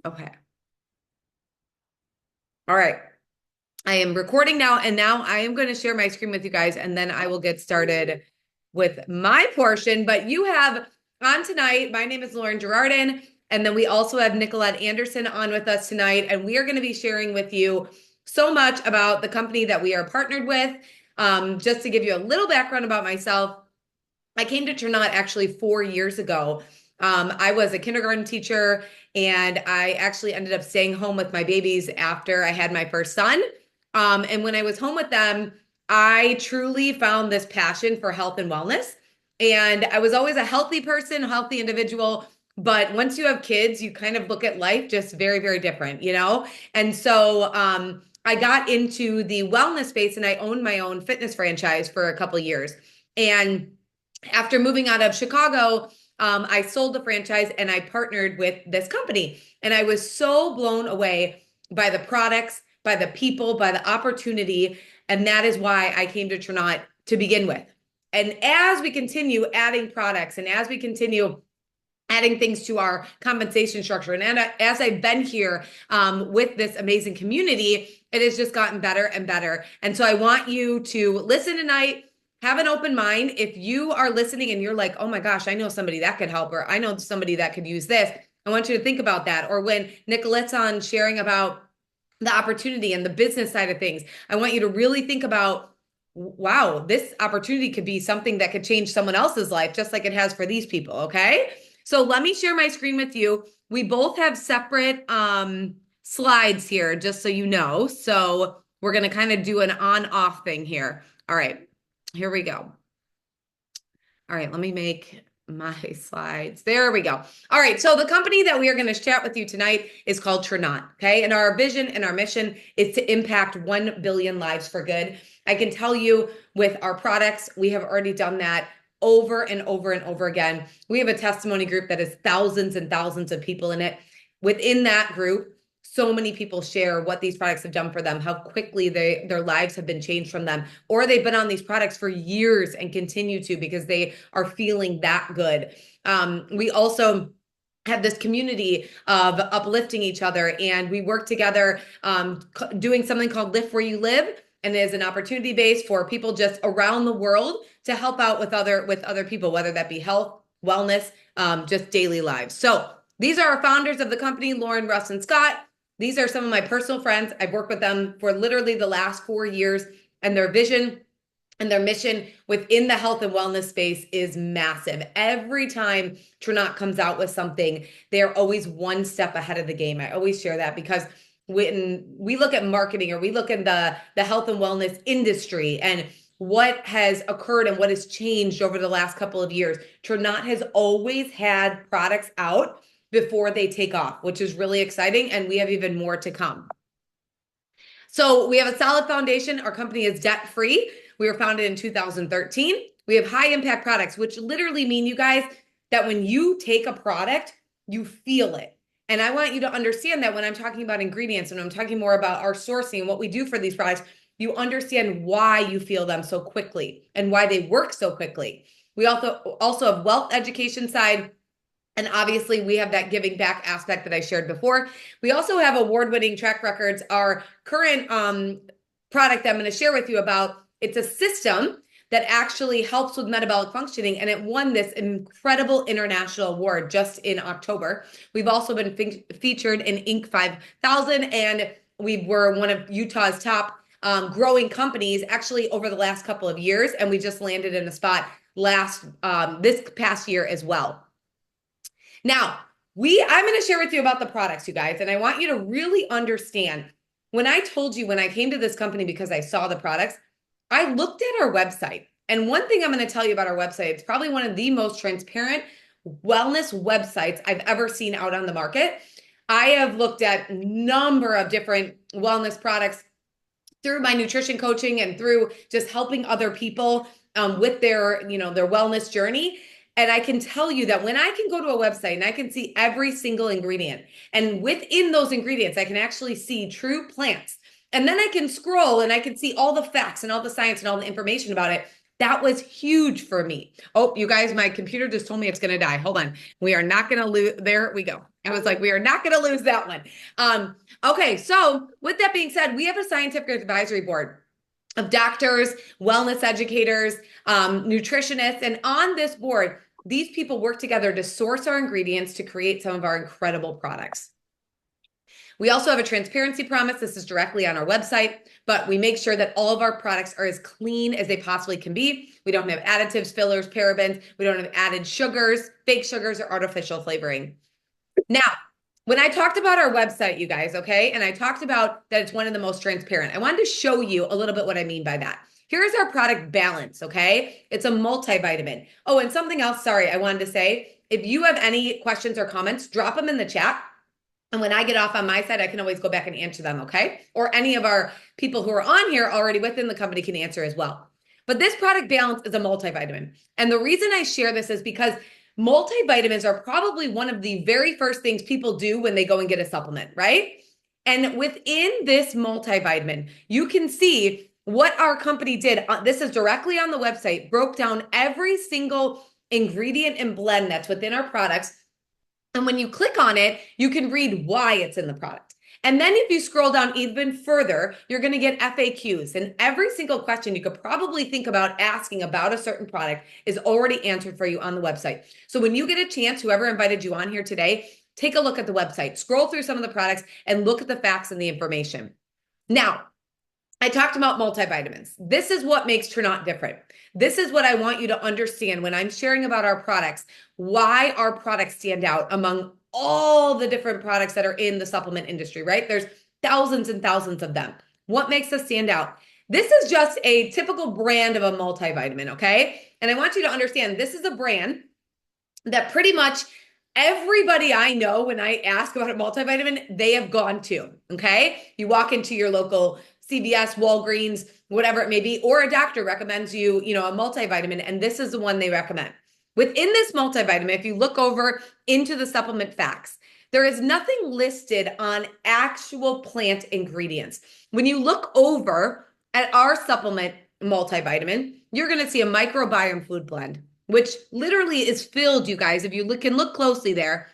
Okay. All right. I am recording now, and now I am going to share my screen with you guys, and then I will get started with my portion. But you have on tonight, my name is Lauren Girardin, and then we also have Nicolette Anderson on with us tonight, and we are going to be sharing with you so much about the company that we are partnered with. Just to give you a little background about myself, I came to Tranont actually 4 years ago. I was a kindergarten teacher, and I actually ended up staying home with my babies after I had my first son. And when I was home with them, I truly found this passion for health and wellness. And I was always a healthy person, healthy individual. But once you have kids, you kind of look at life just very, very different, you know? And so I got into the wellness space, and I owned my own fitness franchise for a couple of years. And after moving out of Chicago, I sold the franchise and I partnered with this company. And I was so blown away by the products, by the people, by the opportunity. And that is why I came to Tranont to begin with. And as we continue adding products and as we continue adding things to our compensation structure, and as I've been here with this amazing community, it has just gotten better and better. And so I want you to listen tonight. Have an open mind. If you are listening and you're like, oh my gosh, I know somebody that could help, or I know somebody that could use this, I want you to think about that. Or when Nicolette's on sharing about the opportunity and the business side of things, I want you to really think about, wow, this opportunity could be something that could change someone else's life, just like it has for these people. Okay. So let me share my screen with you. We both have separate slides here, just so you know. So we're going to kind of do an on-off thing here. All right. Here we go. All right, let me make my slides. There we go. All right, so the company that we are going to chat with you tonight is called Tranont, okay? And our vision and our mission is to impact 1 billion lives for good. I can tell you with our products, we have already done that over and over and over again. We have a testimony group that has thousands and thousands of people in it. Within that group, so many people share what these products have done for them, how quickly their lives have been changed from them, or they've been on these products for years and continue to because they are feeling that good. We also have this community of uplifting each other, and we work together doing something called Lift Where You Live, and there's an opportunity base for people just around the world to help out with other people, whether that be health, wellness, just daily lives. So these are our founders of the company, Lauren, Russ, and Scott. These are some of my personal friends. I've worked with them for literally the last 4 years, and their vision and their mission within the health and wellness space is massive. Every time Tranont comes out with something, they're always one step ahead of the game. I always share that because when we look at marketing, or we look at the health and wellness industry and what has occurred and what has changed over the last couple of years, Tranont has always had products out before they take off, which is really exciting. And we have even more to come. So we have a solid foundation. Our company is debt free. We were founded in 2013. We have high impact products, which literally mean, you guys, that when you take a product, you feel it. And I want you to understand that when I'm talking about ingredients and I'm talking more about our sourcing and what we do for these products, you understand why you feel them so quickly and why they work so quickly. We also have wealth education side. And obviously, we have that giving back aspect that I shared before. We also have award-winning track records. Our current product that I'm going to share with you about, it's a system that actually helps with metabolic functioning, and it won this incredible international award just in October. We've also been featured in Inc. 5000, and we were one of Utah's top growing companies actually over the last couple of years, and we just landed in a spot this past year as well. Now, I'm going to share with you about the products, you guys, and I want you to really understand. When I told you when I came to this company because I saw the products, I looked at our website. And one thing I'm going to tell you about our website, it's probably one of the most transparent wellness websites I've ever seen out on the market. I have looked at a number of different wellness products through my nutrition coaching and through just helping other people with their wellness journey. And I can tell you that when I can go to a website and I can see every single ingredient, and within those ingredients, I can actually see true plants. And then I can scroll and I can see all the facts and all the science and all the information about it. That was huge for me. Oh, you guys, my computer just told me it's going to die. Hold on. We are not going to lose. There we go. I was like, we are not going to lose that one. Okay. So with that being said, we have a scientific advisory board of doctors, wellness educators, nutritionists. And on this board, these people work together to source our ingredients to create some of our incredible products. We also have a transparency promise. This is directly on our website, but we make sure that all of our products are as clean as they possibly can be. We don't have additives, fillers, parabens. We don't have added sugars, fake sugars, or artificial flavoring. Now, when I talked about our website, you guys, okay, and I talked about that it's one of the most transparent, I wanted to show you a little bit what I mean by that. Here's our product balance, okay? It's a multivitamin. Oh, and something else, sorry, I wanted to say, if you have any questions or comments, drop them in the chat. And when I get off on my side, I can always go back and answer them, okay? Or any of our people who are on here already within the company can answer as well. But this product balance is a multivitamin. And the reason I share this is because multivitamins are probably one of the very first things people do when they go and get a supplement, right? And within this multivitamin, you can see what our company did. This is directly on the website, broke down every single ingredient and blend that's within our products. And when you click on it, you can read why it's in the product. And then if you scroll down even further, you're going to get FAQs. And every single question you could probably think about asking about a certain product is already answered for you on the website. So when you get a chance, whoever invited you on here today, take a look at the website, scroll through some of the products and look at the facts and the information. Now, I talked about multivitamins. This is what makes Tranont different. This is what I want you to understand when I'm sharing about our products, why our products stand out among all the different products that are in the supplement industry, right? There's thousands and thousands of them. What makes us stand out? This is just a typical brand of a multivitamin, okay? And I want you to understand this is a brand that pretty much everybody I know, when I ask about a multivitamin, they have gone to, okay? You walk into your local CVS, Walgreens, whatever it may be, or a doctor recommends you, a multivitamin, and this is the one they recommend. Within this multivitamin, if you look over into the supplement facts, there is nothing listed on actual plant ingredients. When you look over at our supplement multivitamin, you're going to see a microbiome food blend, which literally is filled, you guys, if you can look closely there,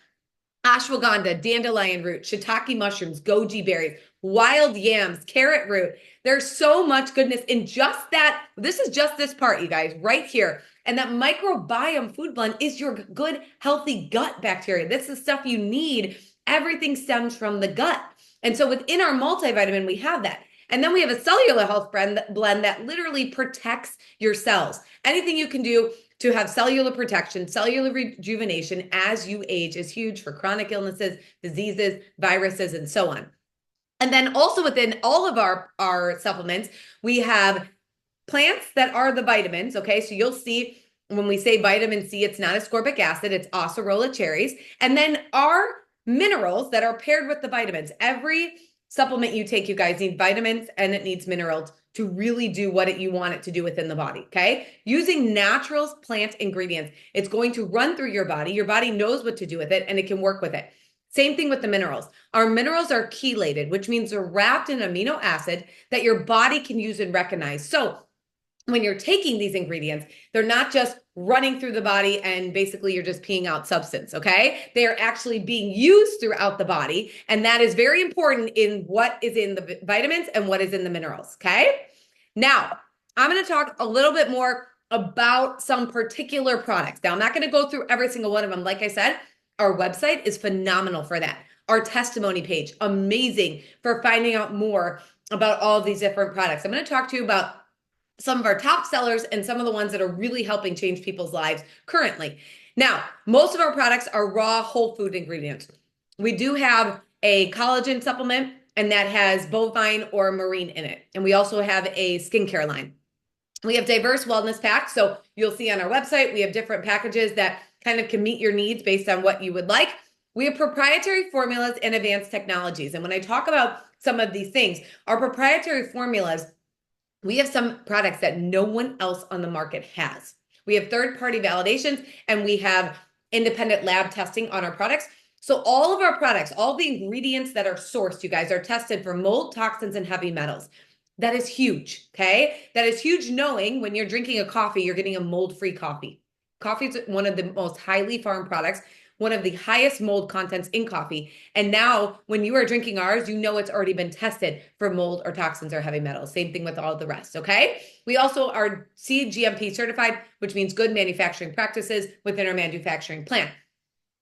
ashwagandha, dandelion root, shiitake mushrooms, goji berries, wild yams, carrot root. There's so much goodness in just that. This is just this part, you guys, right here. And that microbiome food blend is your good, healthy gut bacteria. This is stuff you need. Everything stems from the gut. And so within our multivitamin, we have that. And then we have a cellular health blend that literally protects your cells. Anything you can do to have cellular protection, cellular rejuvenation as you age is huge for chronic illnesses, diseases, viruses, and so on. And then also within all of our supplements, we have plants that are the vitamins, okay? So you'll see when we say vitamin C, it's not ascorbic acid, it's acerola cherries. And then our minerals that are paired with the vitamins. Every supplement you take, you guys, need vitamins and it needs minerals to really do what you want it to do within the body, okay? Using natural plant ingredients, it's going to run through your body. Your body knows what to do with it and it can work with it. Same thing with the minerals. Our minerals are chelated, which means they're wrapped in amino acid that your body can use and recognize. So when you're taking these ingredients, they're not just running through the body and basically you're just peeing out substance, okay? They are actually being used throughout the body. And that is very important in what is in the vitamins and what is in the minerals, okay? Now, I'm going to talk a little bit more about some particular products. Now, I'm not going to go through every single one of them. Like I said, our website is phenomenal for that. Our testimony page, amazing for finding out more about all of these different products. I'm going to talk to you about some of our top sellers and some of the ones that are really helping change people's lives currently. Now, most of our products are raw whole food ingredients. We do have a collagen supplement, and that has bovine or marine in it. And we also have a skincare line. We have diverse wellness packs. So you'll see on our website, we have different packages that kind of can meet your needs based on what you would like. We have proprietary formulas and advanced technologies. And when I talk about some of these things, our proprietary formulas, we have some products that no one else on the market has. We have third-party validations and we have independent lab testing on our products. So all of our products, all the ingredients that are sourced, you guys, are tested for mold, toxins, and heavy metals. That is huge, okay? That is huge knowing when you're drinking a coffee, you're getting a mold-free coffee. Coffee is one of the most highly farmed products, one of the highest mold contents in coffee. And now when you are drinking ours, you know it's already been tested for mold or toxins or heavy metals. Same thing with all the rest, okay? We also are CGMP certified, which means good manufacturing practices within our manufacturing plant.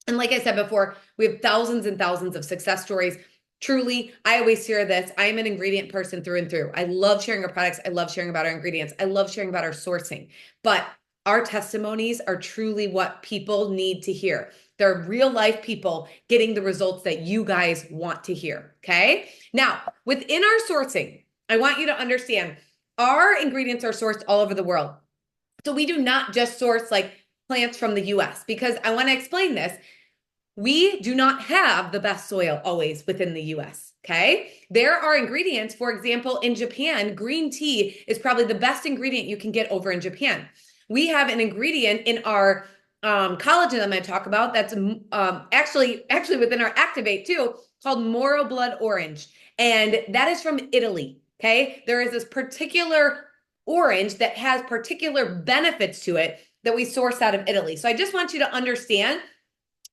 And like I said before, we have thousands and thousands of success stories. Truly, I always hear this. I am an ingredient person through and through. I love sharing our products. I love sharing about our ingredients. I love sharing about our sourcing. But our testimonies are truly what people need to hear. They're real life people getting the results that you guys want to hear. Okay. Now, within our sourcing, I want you to understand our ingredients are sourced all over the world. So we do not just source like plants from the US, because I want to explain this. We do not have the best soil always within the US, okay? There are ingredients, for example, in Japan, green tea is probably the best ingredient you can get over in Japan. We have an ingredient in our collagen that I'm going to talk about that's actually within our Activate too, called Moro Blood Orange. And that is from Italy, okay? There is this particular orange that has particular benefits to it that we source out of Italy. So I just want you to understand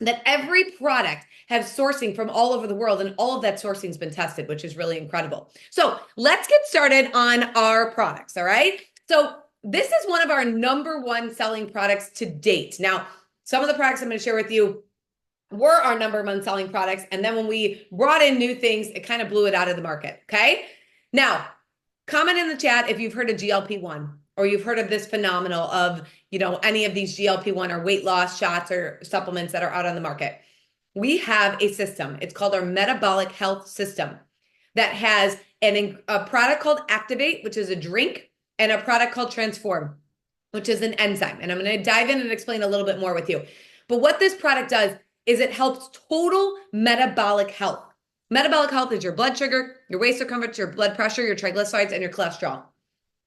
that every product has sourcing from all over the world, and all of that sourcing has been tested, which is really incredible. So let's get started on our products, all right? So this is one of our #1 selling products to date. Now, some of the products I'm going to share with you were our #1 selling products, and then when we brought in new things, it kind of blew it out of the market, okay? Now, comment in the chat if you've heard of GLP-1 or you've heard of this phenomenal of, any of these GLP-1 or weight loss shots or supplements that are out on the market. We have a system. It's called our metabolic health system that has a product called Activate, which is a drink, and a product called Transform, which is an enzyme. And I'm going to dive in and explain a little bit more with you. But what this product does is it helps total metabolic health. Metabolic health is your blood sugar, your waist circumference, your blood pressure, your triglycerides, and your cholesterol.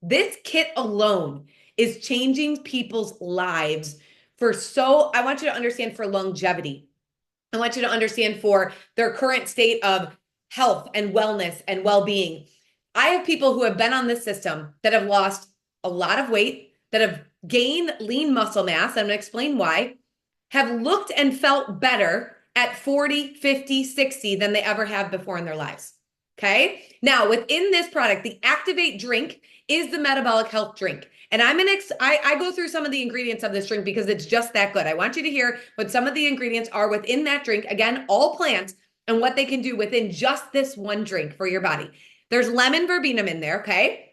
This kit alone is changing people's lives I want you to understand, for longevity. I want you to understand for their current state of health and wellness and well-being. I have people who have been on this system that have lost a lot of weight, that have gained lean muscle mass, I'm going to explain why, have looked and felt better at 40, 50, 60 than they ever have before in their lives. Okay. Now, within this product, the Activate drink is the metabolic health drink. And I go through some of the ingredients of this drink because it's just that good. I want you to hear what some of the ingredients are within that drink. Again, all plants, and what they can do within just this one drink for your body. There's lemon verbena in there. Okay.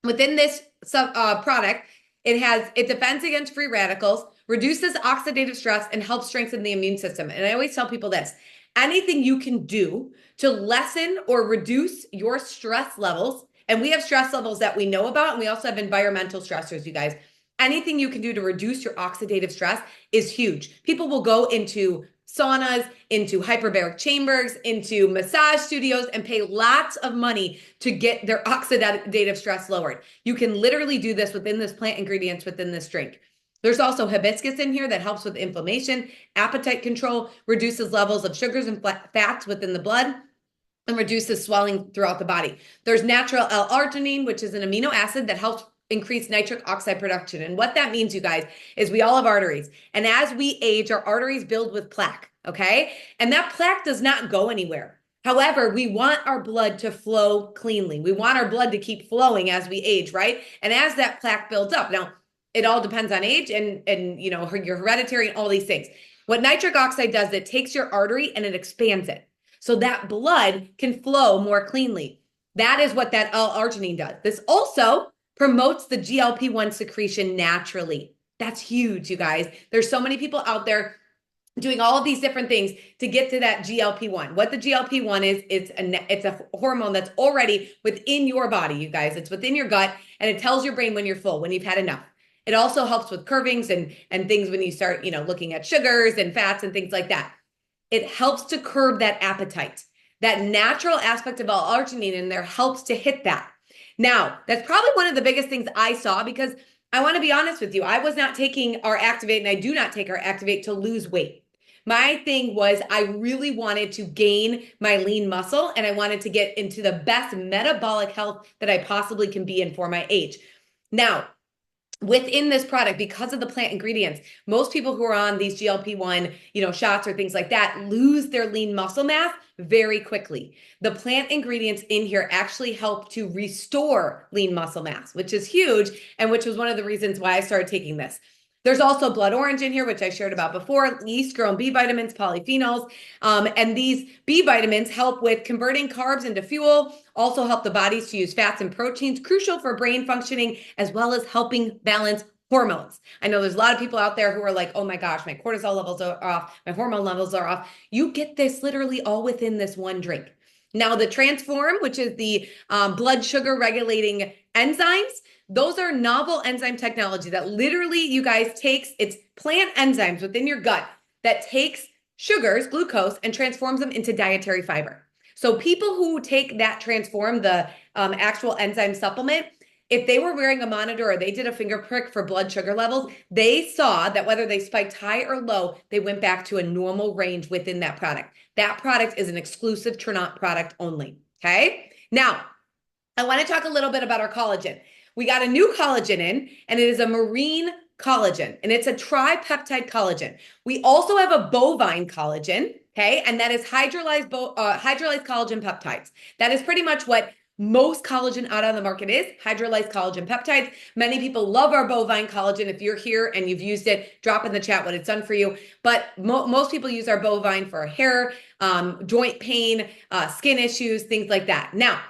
Within this product, it defends against free radicals, reduces oxidative stress, and helps strengthen the immune system. And I always tell people this: anything you can do to lessen or reduce your stress levels, and we have stress levels that we know about, and we also have environmental stressors, you guys. Anything you can do to reduce your oxidative stress is huge. People will go into saunas, into hyperbaric chambers, into massage studios, and pay lots of money to get their oxidative stress lowered. You can literally do this within this plant ingredients within this drink. There's also hibiscus in here that helps with inflammation, appetite control, reduces levels of sugars and fats within the blood, and reduces swelling throughout the body. There's natural L-arginine, which is an amino acid that helps increase nitric oxide production. And what that means, you guys, is we all have arteries. And as we age, our arteries build with plaque, okay? And that plaque does not go anywhere. However, we want our blood to flow cleanly. We want our blood to keep flowing as we age, right? And as that plaque builds up, now, it all depends on age and your hereditary and all these things. What nitric oxide does, it takes your artery and it expands it, so that blood can flow more cleanly. That is what that L-arginine does. This also promotes the GLP-1 secretion naturally. That's huge, you guys. There's so many people out there doing all of these different things to get to that GLP-1. What the GLP-1 is, it's a hormone that's already within your body, you guys. It's within your gut, and it tells your brain when you're full, when you've had enough. It also helps with cravings and things when you start, looking at sugars and fats and things like that. It helps to curb that appetite. That natural aspect of L-arginine in there helps to hit that. Now, that's probably one of the biggest things I saw, because I want to be honest with you. I was not taking our Activate, and I do not take our Activate to lose weight. My thing was I really wanted to gain my lean muscle and I wanted to get into the best metabolic health that I possibly can be in for my age. Now, within this product, because of the plant ingredients, most people who are on these GLP-1, shots or things like that lose their lean muscle mass very quickly. The plant ingredients in here actually help to restore lean muscle mass, which is huge, and which was one of the reasons why I started taking this. There's also blood orange in here, which I shared about before, yeast-grown B vitamins, polyphenols, and these B vitamins help with converting carbs into fuel, also help the bodies to use fats and proteins, crucial for brain functioning, as well as helping balance hormones. I know there's a lot of people out there who are like, oh my gosh, my cortisol levels are off, my hormone levels are off. You get this literally all within this one drink. Now, the Transform, which is the blood sugar regulating enzymes, those are novel enzyme technology that literally, you guys, it's plant enzymes within your gut that takes sugars, glucose, and transforms them into dietary fiber. So people who take that Transform, the actual enzyme supplement, if they were wearing a monitor or they did a finger prick for blood sugar levels, they saw that whether they spiked high or low, they went back to a normal range within that product. That product is an exclusive Tranont product only, okay? Now, I want to talk a little bit about our collagen. We got a new collagen in, and it is a marine collagen, and it's a tripeptide collagen. We also have a bovine collagen, okay? And that is hydrolyzed collagen peptides. That is pretty much what most collagen out on the market is, hydrolyzed collagen peptides. Many people love our bovine collagen. If you're here and you've used it, drop in the chat what it's done for you. But most people use our bovine for hair, joint pain, skin issues, things like that. Now,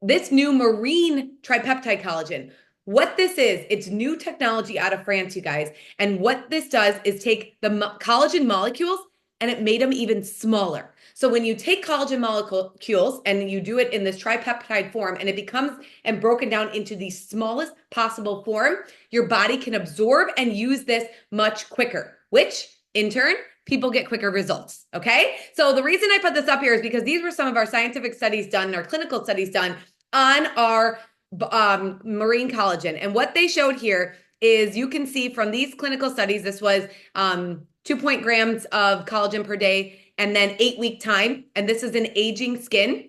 this new marine tripeptide collagen, what this is, it's new technology out of France, you guys. And what this does is take the collagen molecules and it made them even smaller. So when you take collagen molecules and you do it in this tripeptide form and it becomes and broken down into the smallest possible form, your body can absorb and use this much quicker, which in turn, people get quicker results, okay? So the reason I put this up here is because these were some of our scientific studies done, our clinical studies done on our marine collagen. And what they showed here is you can see from these clinical studies, this was 2 grams of collagen per day and then 8-week time. And this is an aging skin.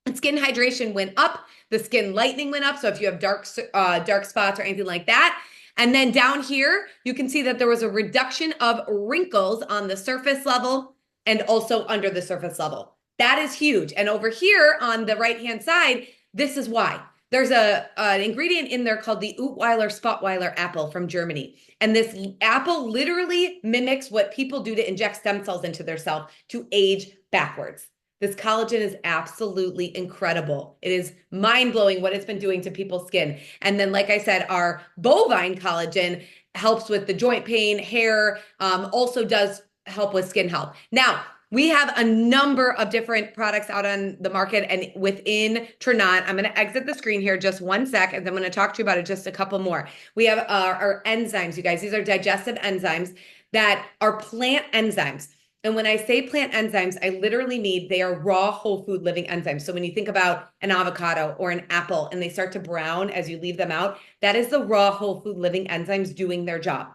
And skin hydration went up. The skin lightening went up. So if you have dark spots or anything like that. And then down here, you can see that there was a reduction of wrinkles on the surface level and also under the surface level. That is huge. And over here on the right-hand side, this is why. There's an ingredient in there called the Utweiler Spotweiler apple from Germany. And this apple literally mimics what people do to inject stem cells into their self to age backwards. This collagen is absolutely incredible. It is mind-blowing what it's been doing to people's skin. And then, like I said, our bovine collagen helps with the joint pain, hair, also does help with skin health. Now, we have a number of different products out on the market and within Tranont. I'm going to exit the screen here just one sec, and then I'm going to talk to you about it just a couple more. We have our enzymes, you guys. These are digestive enzymes that are plant enzymes. And when I say plant enzymes, I literally mean they are raw whole food living enzymes. So when you think about an avocado or an apple and they start to brown as you leave them out, that is the raw whole food living enzymes doing their job.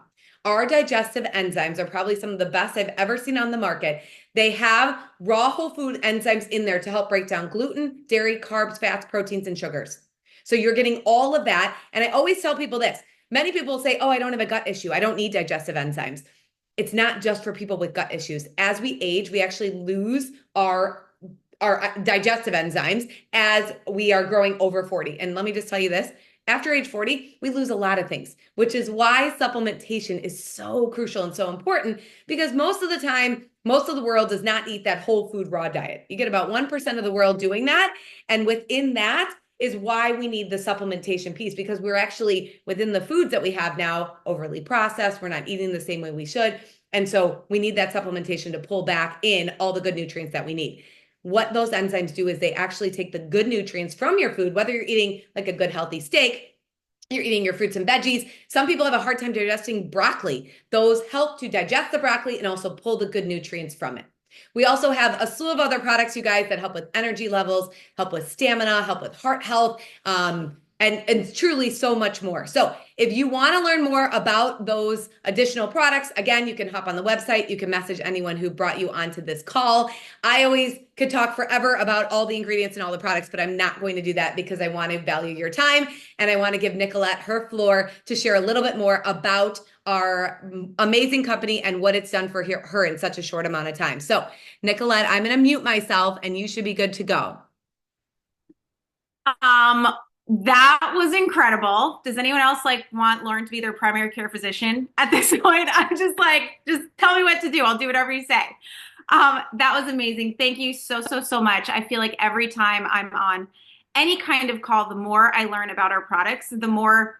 Our digestive enzymes are probably some of the best I've ever seen on the market. They have raw whole food enzymes in there to help break down gluten, dairy, carbs, fats, proteins, and sugars. So you're getting all of that. And I always tell people this. Many people say, oh, I don't have a gut issue. I don't need digestive enzymes. It's not just for people with gut issues. As we age, we actually lose our digestive enzymes as we are growing over 40. And let me just tell you this. After age 40, we lose a lot of things, which is why supplementation is so crucial and so important, because most of the time, most of the world does not eat that whole food raw diet. You get about 1% of the world doing that. And within that is why we need the supplementation piece, because we're actually within the foods that we have now overly processed. We're not eating the same way we should. And so we need that supplementation to pull back in all the good nutrients that we need. What those enzymes do is they actually take the good nutrients from your food, whether you're eating like a good healthy steak, you're eating your fruits and veggies. Some people have a hard time digesting broccoli. Those help to digest the broccoli and also pull the good nutrients from it. We also have a slew of other products, you guys, that help with energy levels, help with stamina, help with heart health, and truly so much more. So if you want to learn more about those additional products, again, you can hop on the website. You can message anyone who brought you onto this call. I always could talk forever about all the ingredients and all the products, but I'm not going to do that because I want to value your time. And I want to give Nicolette her floor to share a little bit more about our amazing company and what it's done for her in such a short amount of time. So Nicolette, I'm going to mute myself and you should be good to go. That was incredible. Does anyone else like want Lauren to be their primary care physician at this point? I'm just like, just tell me what to do. I'll do whatever you say. That was amazing. Thank you so much. I feel like every time I'm on any kind of call, the more I learn about our products, the more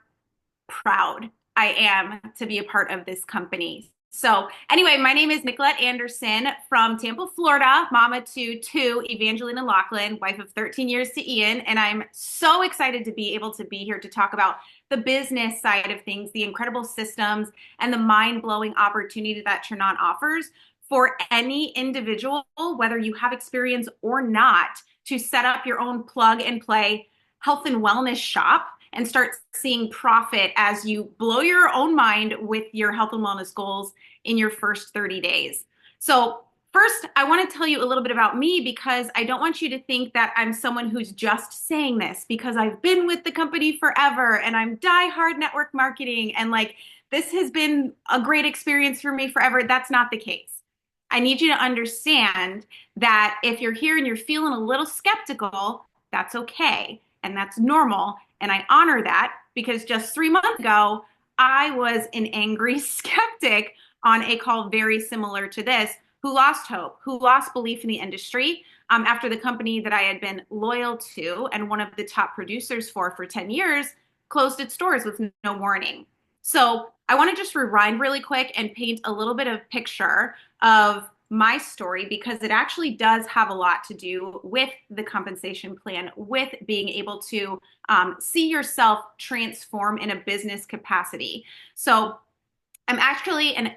proud I am to be a part of this company. So anyway, my name is Nicolette Anderson from Tampa, Florida, mama to two, Evangeline and Lachlan, wife of 13 years to Ian. And I'm so excited to be able to be here to talk about the business side of things, the incredible systems, and the mind-blowing opportunity that Tranont offers for any individual, whether you have experience or not, to set up your own plug and play health and wellness shop and start seeing profit as you blow your own mind with your health and wellness goals in your first 30 days. So first, I want to tell you a little bit about me because I don't want you to think that I'm someone who's just saying this because I've been with the company forever and I'm diehard network marketing and like this has been a great experience for me forever. That's not the case. I need you to understand that if you're here and you're feeling a little skeptical, that's okay. And that's normal. And I honor that because just 3 months ago, I was an angry skeptic on a call very similar to this, who lost hope, who lost belief in the industry after the company that I had been loyal to and one of the top producers for 10 years closed its doors with no warning. So I want to just rewind really quick and paint a little bit of picture of my story because it actually does have a lot to do with the compensation plan, with being able to see yourself transform in a business capacity. So I'm actually an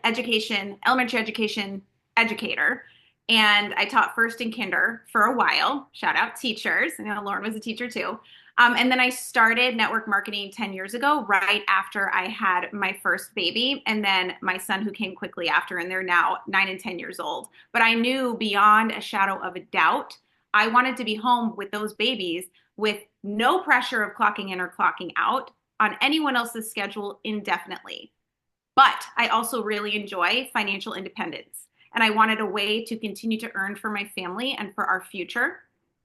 elementary education educator, and I taught first and kinder for a while. Shout out teachers. I know Lauren was a teacher too. And then I started network marketing 10 years ago, right after I had my first baby, and then my son who came quickly after, and they're now 9 and 10 years old. But I knew beyond a shadow of a doubt, I wanted to be home with those babies with no pressure of clocking in or clocking out on anyone else's schedule indefinitely. But I also really enjoy financial independence. And I wanted a way to continue to earn for my family and for our future.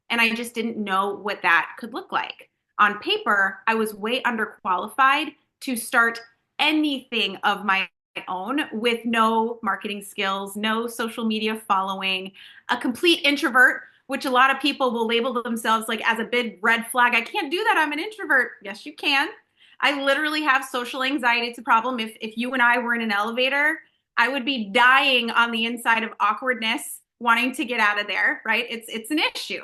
And I just didn't know what that could look like. On paper, I was way underqualified to start anything of my own with no marketing skills, no social media following, a complete introvert, which a lot of people will label themselves like as a big red flag. I can't do that. I'm an introvert. Yes, you can. I literally have social anxiety. It's a problem. If you and I were in an elevator, I would be dying on the inside of awkwardness, wanting to get out of there, right? It's an issue.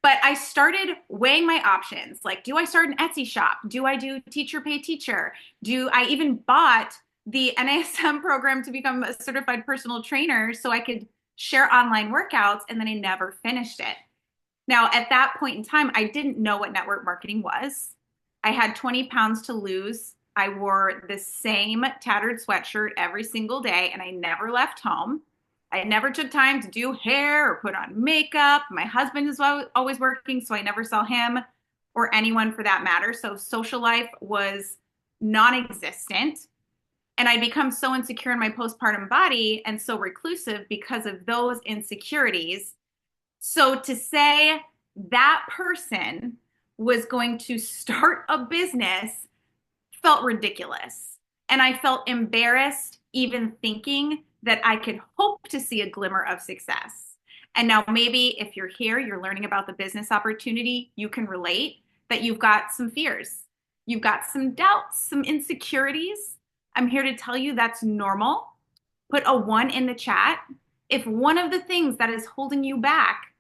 But I started weighing my options. Like, do I start an Etsy shop? Do I do teacher pay teacher? Do I even bought the NASM program to become a certified personal trainer so I could share online workouts, and then I never finished it. Now, at that point in time, I didn't know what network marketing was. I had 20 pounds to lose. I wore the same tattered sweatshirt every single day, and I never left home. I never took time to do hair or put on makeup. My husband is always working, so I never saw him or anyone for that matter. So social life was non-existent. And I'd become so insecure in my postpartum body and so reclusive because of those insecurities. So to say that person was going to start a business felt ridiculous. And I felt embarrassed even thinking that I could hope to see a glimmer of success. And now maybe if you're here, you're learning about the business opportunity, you can relate that you've got some fears. You've got some doubts, some insecurities. I'm here to tell you that's normal. Put a 1 in the chat if one of the things that is holding you back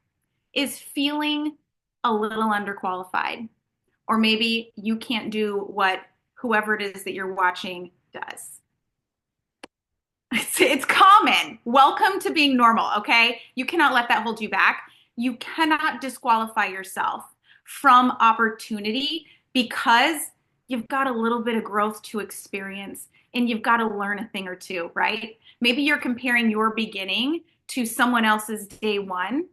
is feeling a little underqualified, or maybe you can't do what whoever it is that you're watching does. It's common. Welcome to being normal, okay? You cannot let that hold you back. You cannot disqualify yourself from opportunity because you've got a little bit of growth to experience and you've got to learn a thing or two, right? Maybe you're comparing your beginning to someone else's day one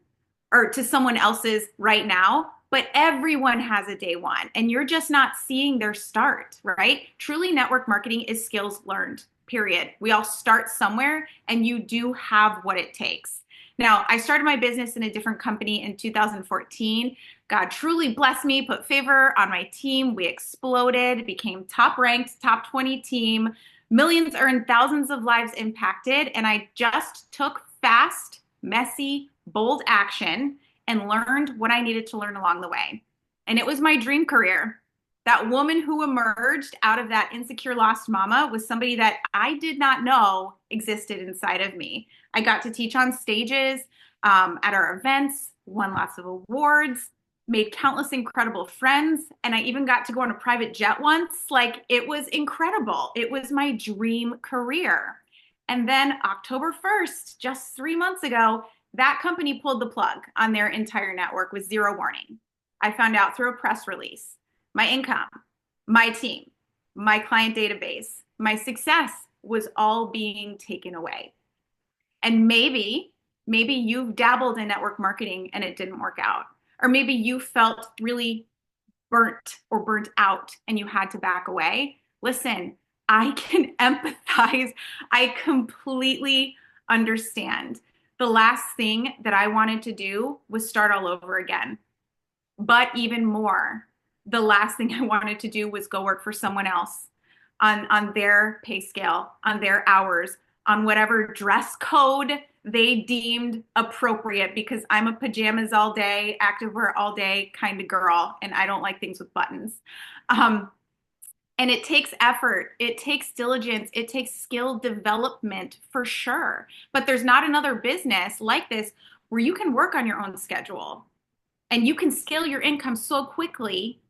or to someone else's right now, but everyone has a day one and you're just not seeing their start, right? Truly, network marketing is skills learned, period. We all start somewhere and you do have what it takes. Now, I started my business in a different company in 2014. God truly blessed me, put favor on my team. We exploded, became top ranked, top 20 team, millions earned, thousands of lives impacted. And I just took fast, messy, bold action and learned what I needed to learn along the way. And it was my dream career. That woman who emerged out of that insecure lost mama was somebody that I did not know existed inside of me. I got to teach on stages at our events, won lots of awards, made countless incredible friends, and I even got to go on a private jet once. Like, it was incredible. It was my dream career. And then October 1st, just 3 months ago, that company pulled the plug on their entire network with zero warning. I found out through a press release. My income, my team, my client database, my success was all being taken away. And maybe you've dabbled in network marketing and it didn't work out. Or maybe you felt really burnt or burnt out and you had to back away. Listen, I can empathize. I completely understand. The last thing that I wanted to do was start all over again. But even more, the last thing I wanted to do was go work for someone else on their pay scale, on their hours, on whatever dress code they deemed appropriate, because I'm a pajamas all day, activewear all day kind of girl, and I don't like things with buttons. And it takes effort, it takes diligence, it takes skill development for sure. But there's not another business like this where you can work on your own schedule and you can scale your income so quickly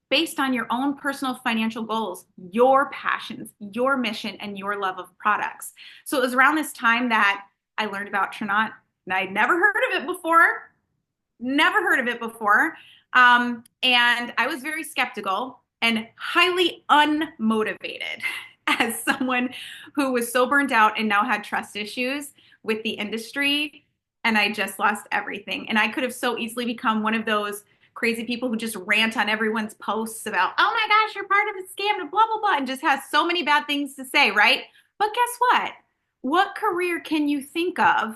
based on your own personal financial goals, your passions, your mission, and your love of products. So it was around this time that I learned about Tranont, and I'd never heard of it before. Never heard of it before. And I was very skeptical and highly unmotivated as someone who was so burnt out and now had trust issues with the industry. And I just lost everything. And I could have so easily become one of those crazy people who just rant on everyone's posts about, oh my gosh, you're part of a scam and blah, blah, blah, and just has so many bad things to say, right? But guess what? What career can you think of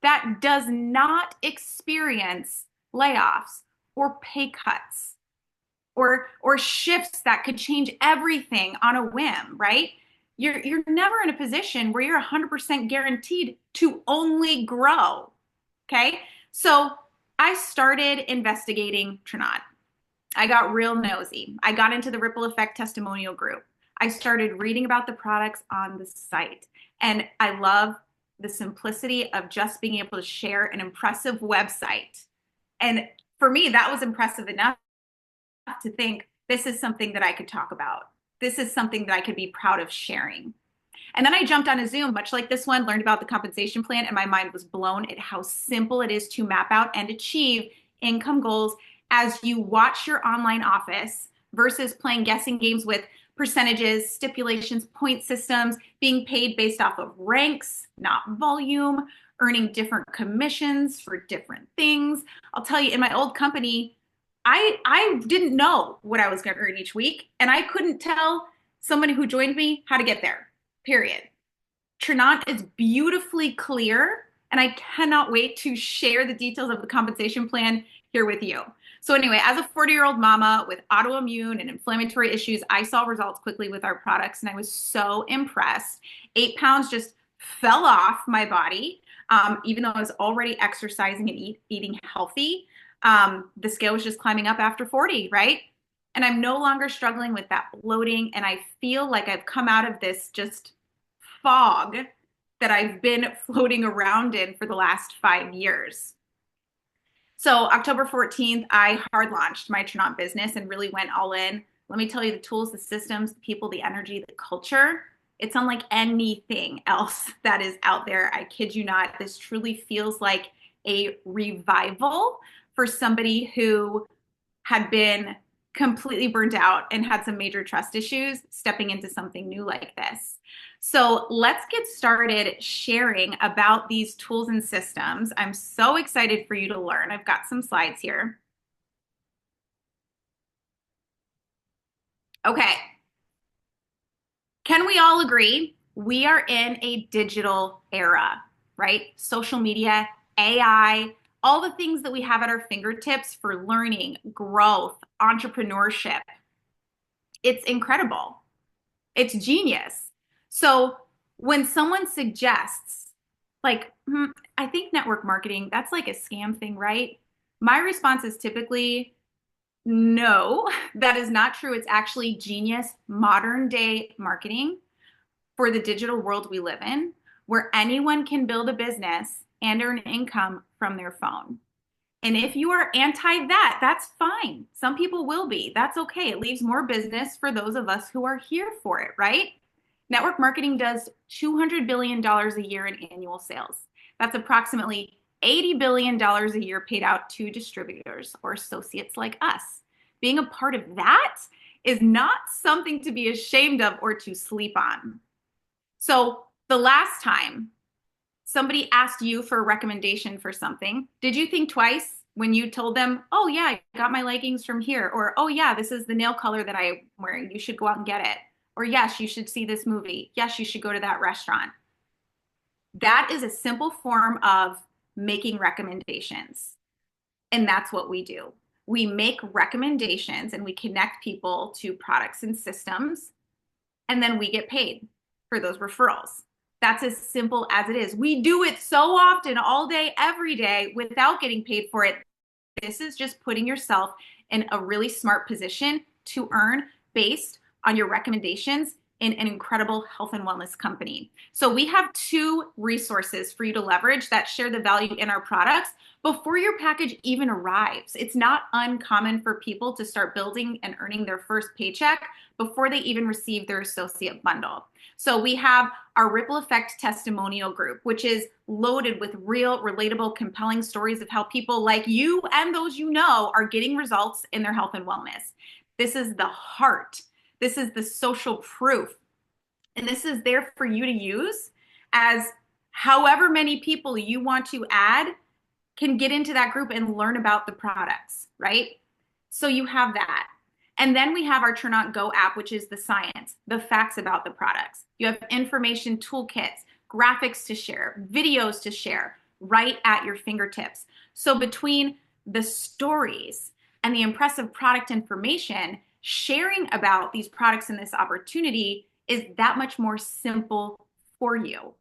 that does not experience layoffs or pay cuts or shifts that could change everything on a whim, right? You're never in a position where you're 100% guaranteed to only grow. Okay? So I started investigating Tranont. I got real nosy. I got into the Ripple Effect testimonial group. I started reading about the products on the site. And I love the simplicity of just being able to share an impressive website. And for me, that was impressive enough to think this is something that I could talk about. This is something that I could be proud of sharing. And then I jumped on a Zoom, much like this one, learned about the compensation plan, and my mind was blown at how simple it is to map out and achieve income goals as you watch your online office versus playing guessing games with percentages, stipulations, point systems, being paid based off of ranks, not volume, earning different commissions for different things. I'll tell you, in my old company, I didn't know what I was going to earn each week, and I couldn't tell somebody who joined me how to get there, period. Tranont is beautifully clear, and I cannot wait to share the details of the compensation plan here with you. So anyway, as a 40-year-old mama with autoimmune and inflammatory issues, I saw results quickly with our products, and I was so impressed. 8 pounds just fell off my body, even though I was already exercising and eating healthy. The scale was just climbing up after 40, right? And I'm no longer struggling with that bloating, and I feel like I've come out of this just fog that I've been floating around in for the last 5 years. So October 14th, I hard launched my Tranont business and really went all in. Let me tell you, the tools, the systems, the people, the energy, the culture, it's unlike anything else that is out there. I kid you not. This truly feels like a revival for somebody who had been completely burnt out and had some major trust issues stepping into something new like this. So let's get started sharing about these tools and systems. I'm so excited for you to learn. I've got some slides here. Okay. Can we all agree we are in a digital era, right? Social media, AI, all the things that we have at our fingertips for learning, growth, entrepreneurship. It's incredible. It's genius. So when someone suggests, like, I think network marketing, that's like a scam thing, right? My response is typically, no, that is not true. It's actually genius modern day marketing for the digital world we live in, where anyone can build a business and earn income from their phone. And if you are anti that, that's fine. Some people will be. That's okay. It leaves more business for those of us who are here for it, right? Network marketing does $200 billion a year in annual sales. That's approximately $80 billion a year paid out to distributors or associates like us. Being a part of that is not something to be ashamed of or to sleep on. So the last time somebody asked you for a recommendation for something, did you think twice when you told them, oh yeah, I got my leggings from here, or oh yeah, this is the nail color that I'm wearing, you should go out and get it, or yes, you should see this movie, yes, you should go to that restaurant? That is a simple form of making recommendations. And that's what we do. We make recommendations and we connect people to products and systems, and then we get paid for those referrals. That's as simple as it is. We do it so often, all day, every day, without getting paid for it. This is just putting yourself in a really smart position to earn based on your recommendations in an incredible health and wellness company. So we have two resources for you to leverage that share the value in our products before your package even arrives. It's not uncommon for people to start building and earning their first paycheck before they even receive their associate bundle. So we have our Ripple Effect testimonial group, which is loaded with real, relatable, compelling stories of how people like you and those you know are getting results in their health and wellness. This is the heart. This is the social proof. And this is there for you to use as however many people you want to add can get into that group and learn about the products, right? So you have that. And then we have our Tranont Go app, which is the science, the facts about the products. You have information toolkits, graphics to share, videos to share right at your fingertips. So between the stories and the impressive product information, sharing about these products and this opportunity is that much more simple for you.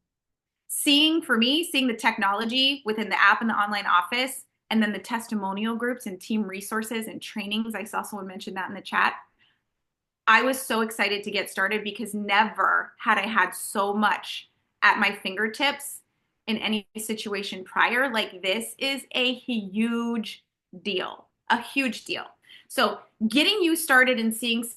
For me, seeing the technology within the app and the online office, and then the testimonial groups and team resources and trainings, I saw someone mention that in the chat. I was so excited to get started because never had I had so much at my fingertips in any situation prior. Like, this is a huge deal, a huge deal. So getting you started and seeing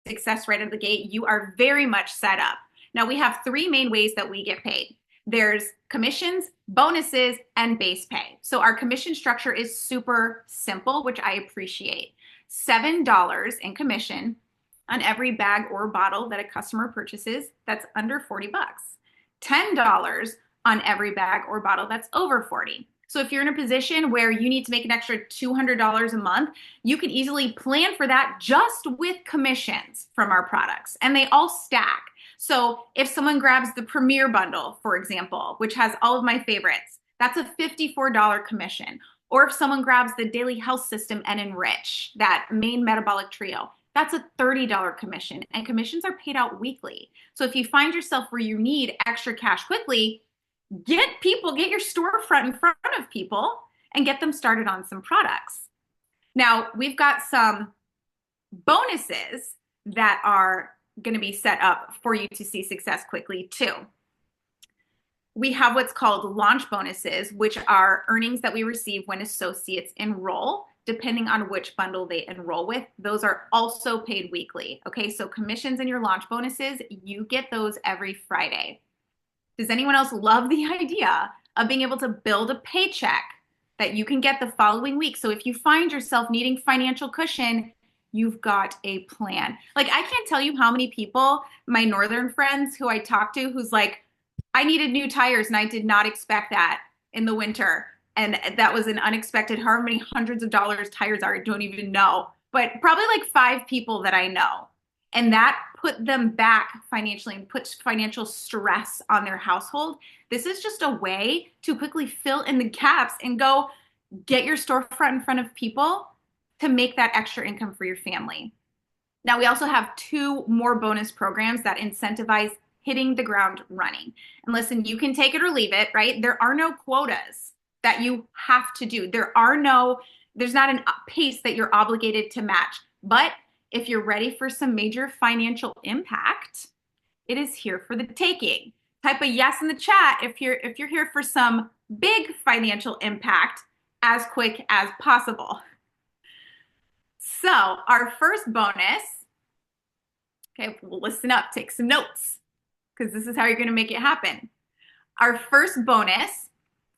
success right out of the gate, you are very much set up. Now we have three main ways that we get paid. There's commissions, bonuses, and base pay. So our commission structure is super simple, which I appreciate. $7 in commission on every bag or bottle that a customer purchases that's under 40 bucks. $10 on every bag or bottle that's over 40. So if you're in a position where you need to make an extra $200 a month, you can easily plan for that just with commissions from our products, and they all stack. So if someone grabs the Premier bundle, for example, which has all of my favorites, that's a $54 commission. Or if someone grabs the Daily Health System and Enrich, that main metabolic trio, that's a $30 commission, and commissions are paid out weekly. So if you find yourself where you need extra cash quickly, get your storefront in front of people and get them started on some products. Now, we've got some bonuses that are going to be set up for you to see success quickly too. We have what's called launch bonuses, which are earnings that we receive when associates enroll, depending on which bundle they enroll with. Those are also paid weekly. Okay, so commissions and your launch bonuses, you get those every Friday. Does anyone else love the idea of being able to build a paycheck that you can get the following week? So if you find yourself needing financial cushion, you've got a plan. Like, I can't tell you how many people, my northern friends who I talk to, who's like, I needed new tires and I did not expect that in the winter. And that was an unexpected, how many hundreds of dollars tires are, I don't even know, but probably like 5 people that I know. And that put them back financially and puts financial stress on their household. This is just a way to quickly fill in the gaps and go get your storefront in front of people to make that extra income for your family. Now, we also have 2 more bonus programs that incentivize hitting the ground running. And listen, you can take it or leave it, right? There are no quotas that you have to do. There's not a pace that you're obligated to match. But if you're ready for some major financial impact, it is here for the taking. Type a yes in the chat if you're here for some big financial impact as quick as possible. So our first bonus, okay, we'll listen up, take some notes, because this is how you're going to make it happen. Our first bonus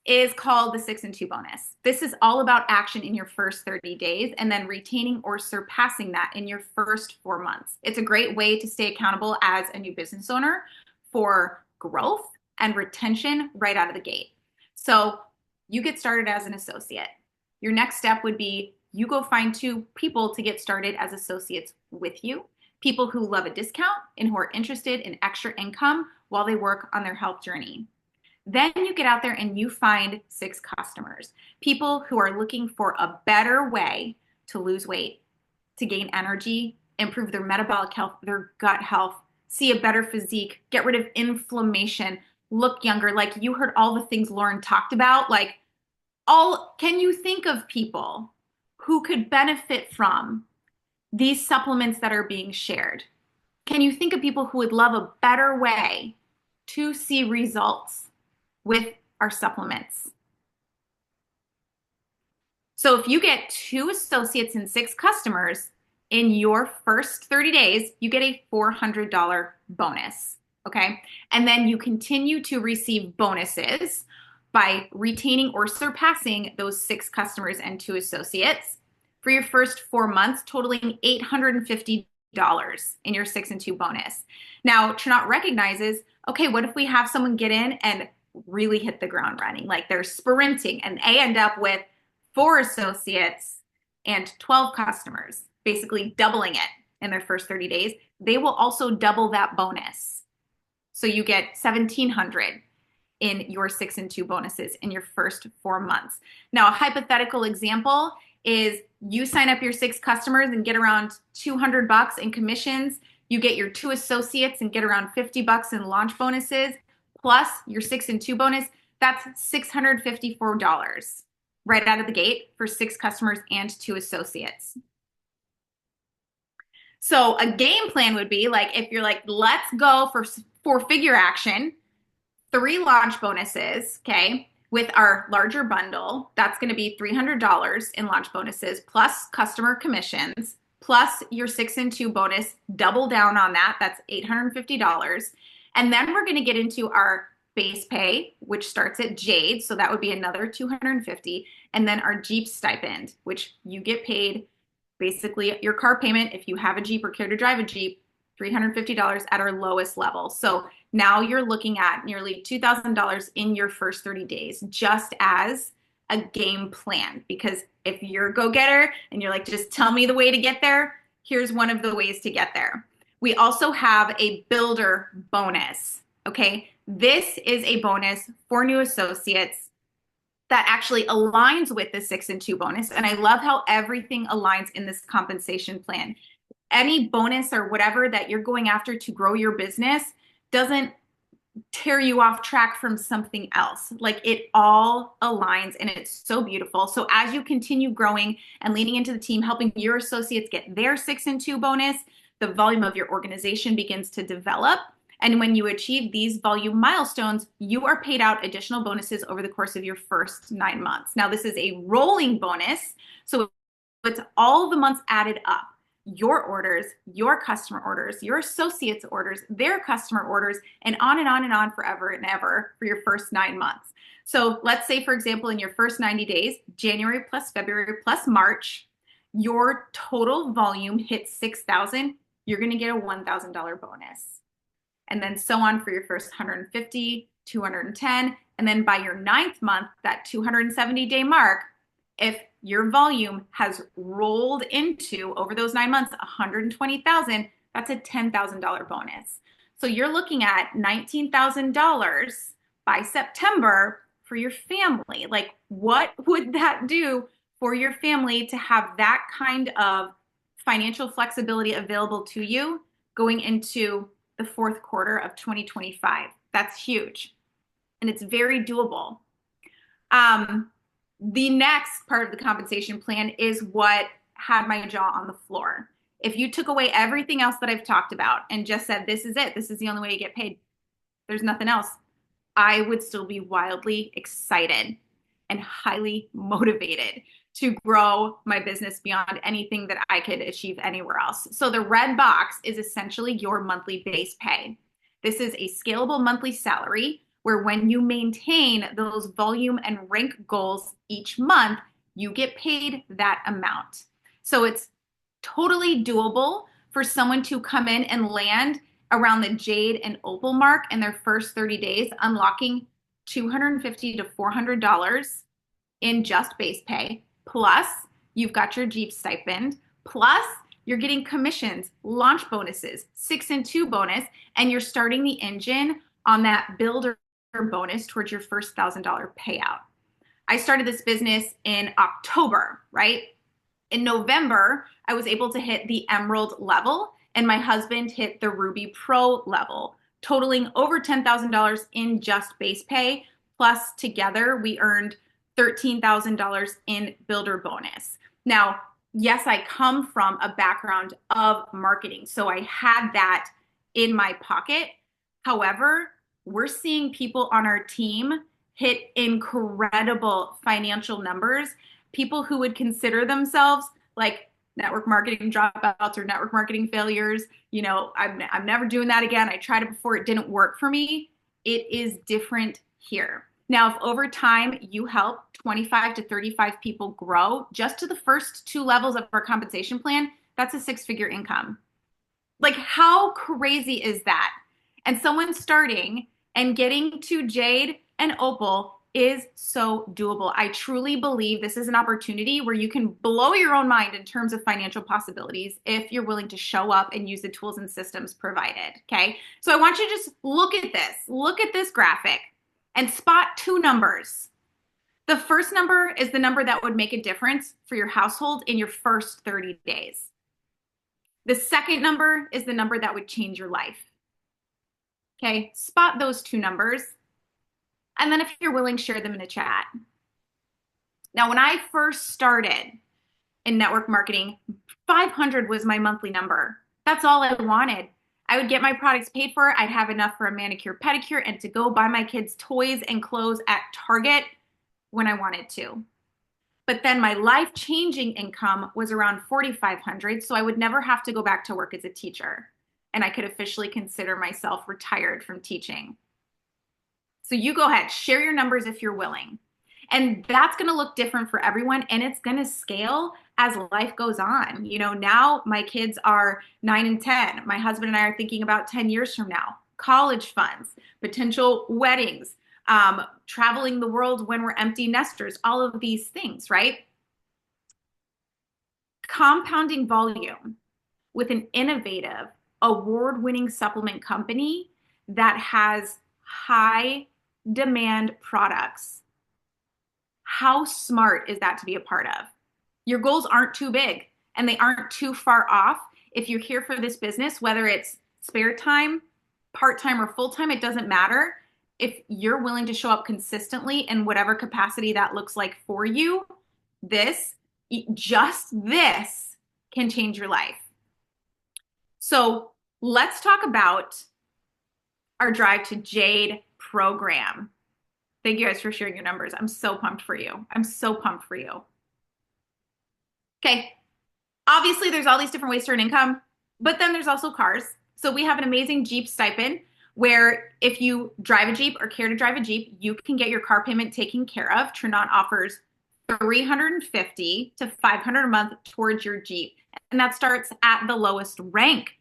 is called the 6 and 2 bonus. This is all about action in your first 30 days and then retaining or surpassing that in your first 4 months. It's a great way to stay accountable as a new business owner for growth and retention right out of the gate. So you get started as an associate. Your next step would be you go find 2 people to get started as associates with you, people who love a discount and who are interested in extra income while they work on their health journey. Then you get out there and you find 6 customers, people who are looking for a better way to lose weight, to gain energy, improve their metabolic health, their gut health, see a better physique, get rid of inflammation, look younger. Like, you heard all the things Lauren talked about. Like, can you think of people who could benefit from these supplements that are being shared? Can you think of people who would love a better way to see results with our supplements? So if you get 2 associates and 6 customers in your first 30 days, you get a $400 bonus, okay? And then you continue to receive bonuses by retaining or surpassing those 6 customers and 2 associates for your first 4 months, totaling $850 in your 6 and 2 bonus. Now, Tranont recognizes, okay, what if we have someone get in and really hit the ground running? Like, they're sprinting and they end up with 4 associates and 12 customers, basically doubling it in their first 30 days. They will also double that bonus. So you get $1,700 in your 6 and 2 bonuses in your first 4 months. Now, a hypothetical example is you sign up your 6 customers and get around $200 in commissions. You get your 2 associates and get around $50 in launch bonuses, plus your 6 and 2 bonus. That's $654 right out of the gate for 6 customers and 2 associates. So a game plan would be like, if you're like, let's go for 4-figure action, 3 launch bonuses, okay, with our larger bundle, that's going to be $300 in launch bonuses plus customer commissions, plus your 6 and 2 bonus, double down on that. That's $850. And then we're going to get into our base pay, which starts at Jade. So that would be another $250. And then our Jeep stipend, which you get paid basically your car payment if you have a Jeep or care to drive a Jeep, $350 at our lowest level. So now you're looking at nearly $2,000 in your first 30 days, just as a game plan. Because if you're a go-getter and you're like, just tell me the way to get there, here's one of the ways to get there. We also have a builder bonus, okay? This is a bonus for new associates that actually aligns with the 6 and 2 bonus. And I love how everything aligns in this compensation plan. Any bonus or whatever that you're going after to grow your business doesn't tear you off track from something else. Like, it all aligns and it's so beautiful. So as you continue growing and leaning into the team, helping your associates get their 6 and 2 bonus, the volume of your organization begins to develop. And when you achieve these volume milestones, you are paid out additional bonuses over the course of your first 9 months. Now, this is a rolling bonus, so it's all the months added up. Your orders, your customer orders, your associates' orders, their customer orders, and on and on and on forever and ever for your first 9 months. So let's say, for example, in your first 90 days, January plus February plus March, your total volume hits 6,000, you're going to get a $1,000 bonus. And then so on for your first 150, 210. And then by your ninth month, that 270-day mark, if your volume has rolled into over those 9 months 120,000, that's a $10,000 bonus. So you're looking at $19,000 by September for your family. Like, what would that do for your family to have that kind of financial flexibility available to you going into the fourth quarter of 2025? That's huge. And it's very doable. The next part of the compensation plan is what had my jaw on the floor. If you took away everything else that I've talked about and just said, this is it, this is the only way you get paid, there's nothing else, I would still be wildly excited and highly motivated to grow my business beyond anything that I could achieve anywhere else. So the red box is essentially your monthly base pay. This is a scalable monthly salary where when you maintain those volume and rank goals each month, you get paid that amount. So it's totally doable for someone to come in and land around the jade and opal mark in their first 30 days, unlocking $250 to $400 in just base pay. Plus, you've got your Jeep stipend. Plus, you're getting commissions, launch bonuses, 6 and 2 bonus, and you're starting the engine on that builder bonus towards your first $1,000 payout. I started this business in October, right? In November, I was able to hit the Emerald level, and my husband hit the Ruby Pro level, totaling over $10,000 in just base pay. Plus, together, we earned $13,000 in builder bonus. Now, yes, I come from a background of marketing, so I had that in my pocket. However, we're seeing people on our team hit incredible financial numbers. People who would consider themselves like network marketing dropouts or network marketing failures. You know, I'm never doing that again. I tried it before, it didn't work for me. It is different here. Now, if over time you help 25 to 35 people grow just to the first 2 levels of our compensation plan, that's a 6-figure income. Like, how crazy is that? And someone starting and getting to jade and opal is so doable. I truly believe this is an opportunity where you can blow your own mind in terms of financial possibilities if you're willing to show up and use the tools and systems provided, okay? So I want you to just look at this graphic and spot 2 numbers. The first number is the number that would make a difference for your household in your first 30 days. The second number is the number that would change your life. Okay, spot those 2 numbers. And then if you're willing, share them in a chat. Now, when I first started in network marketing, 500 was my monthly number. That's all I wanted. I would get my products paid for. I'd have enough for a manicure, pedicure, and to go buy my kids toys and clothes at Target when I wanted to. But then my life-changing income was around 4,500, so I would never have to go back to work as a teacher. And I could officially consider myself retired from teaching. So you go ahead, share your numbers if you're willing. And that's going to look different for everyone, and it's going to scale as life goes on. You know, now my kids are 9 and 10. My husband and I are thinking about 10 years from now, college funds, potential weddings, traveling the world when we're empty nesters, all of these things, right? Compounding volume with an innovative, award-winning supplement company that has high demand products. How smart is that to be a part of? Your goals aren't too big and they aren't too far off. If you're here for this business, whether it's spare time, part-time, or full-time, it doesn't matter. If you're willing to show up consistently in whatever capacity that looks like for you, just this can change your life. So let's talk about our Drive to Jade program. Thank you guys for sharing your numbers. I'm so pumped for you. I'm so pumped for you. Okay. Obviously, there's all these different ways to earn income, but then there's also cars. So we have an amazing Jeep stipend where if you drive a Jeep or care to drive a Jeep, you can get your car payment taken care of. Tranont offers $350 to $500 a month towards your Jeep. And that starts at the lowest rank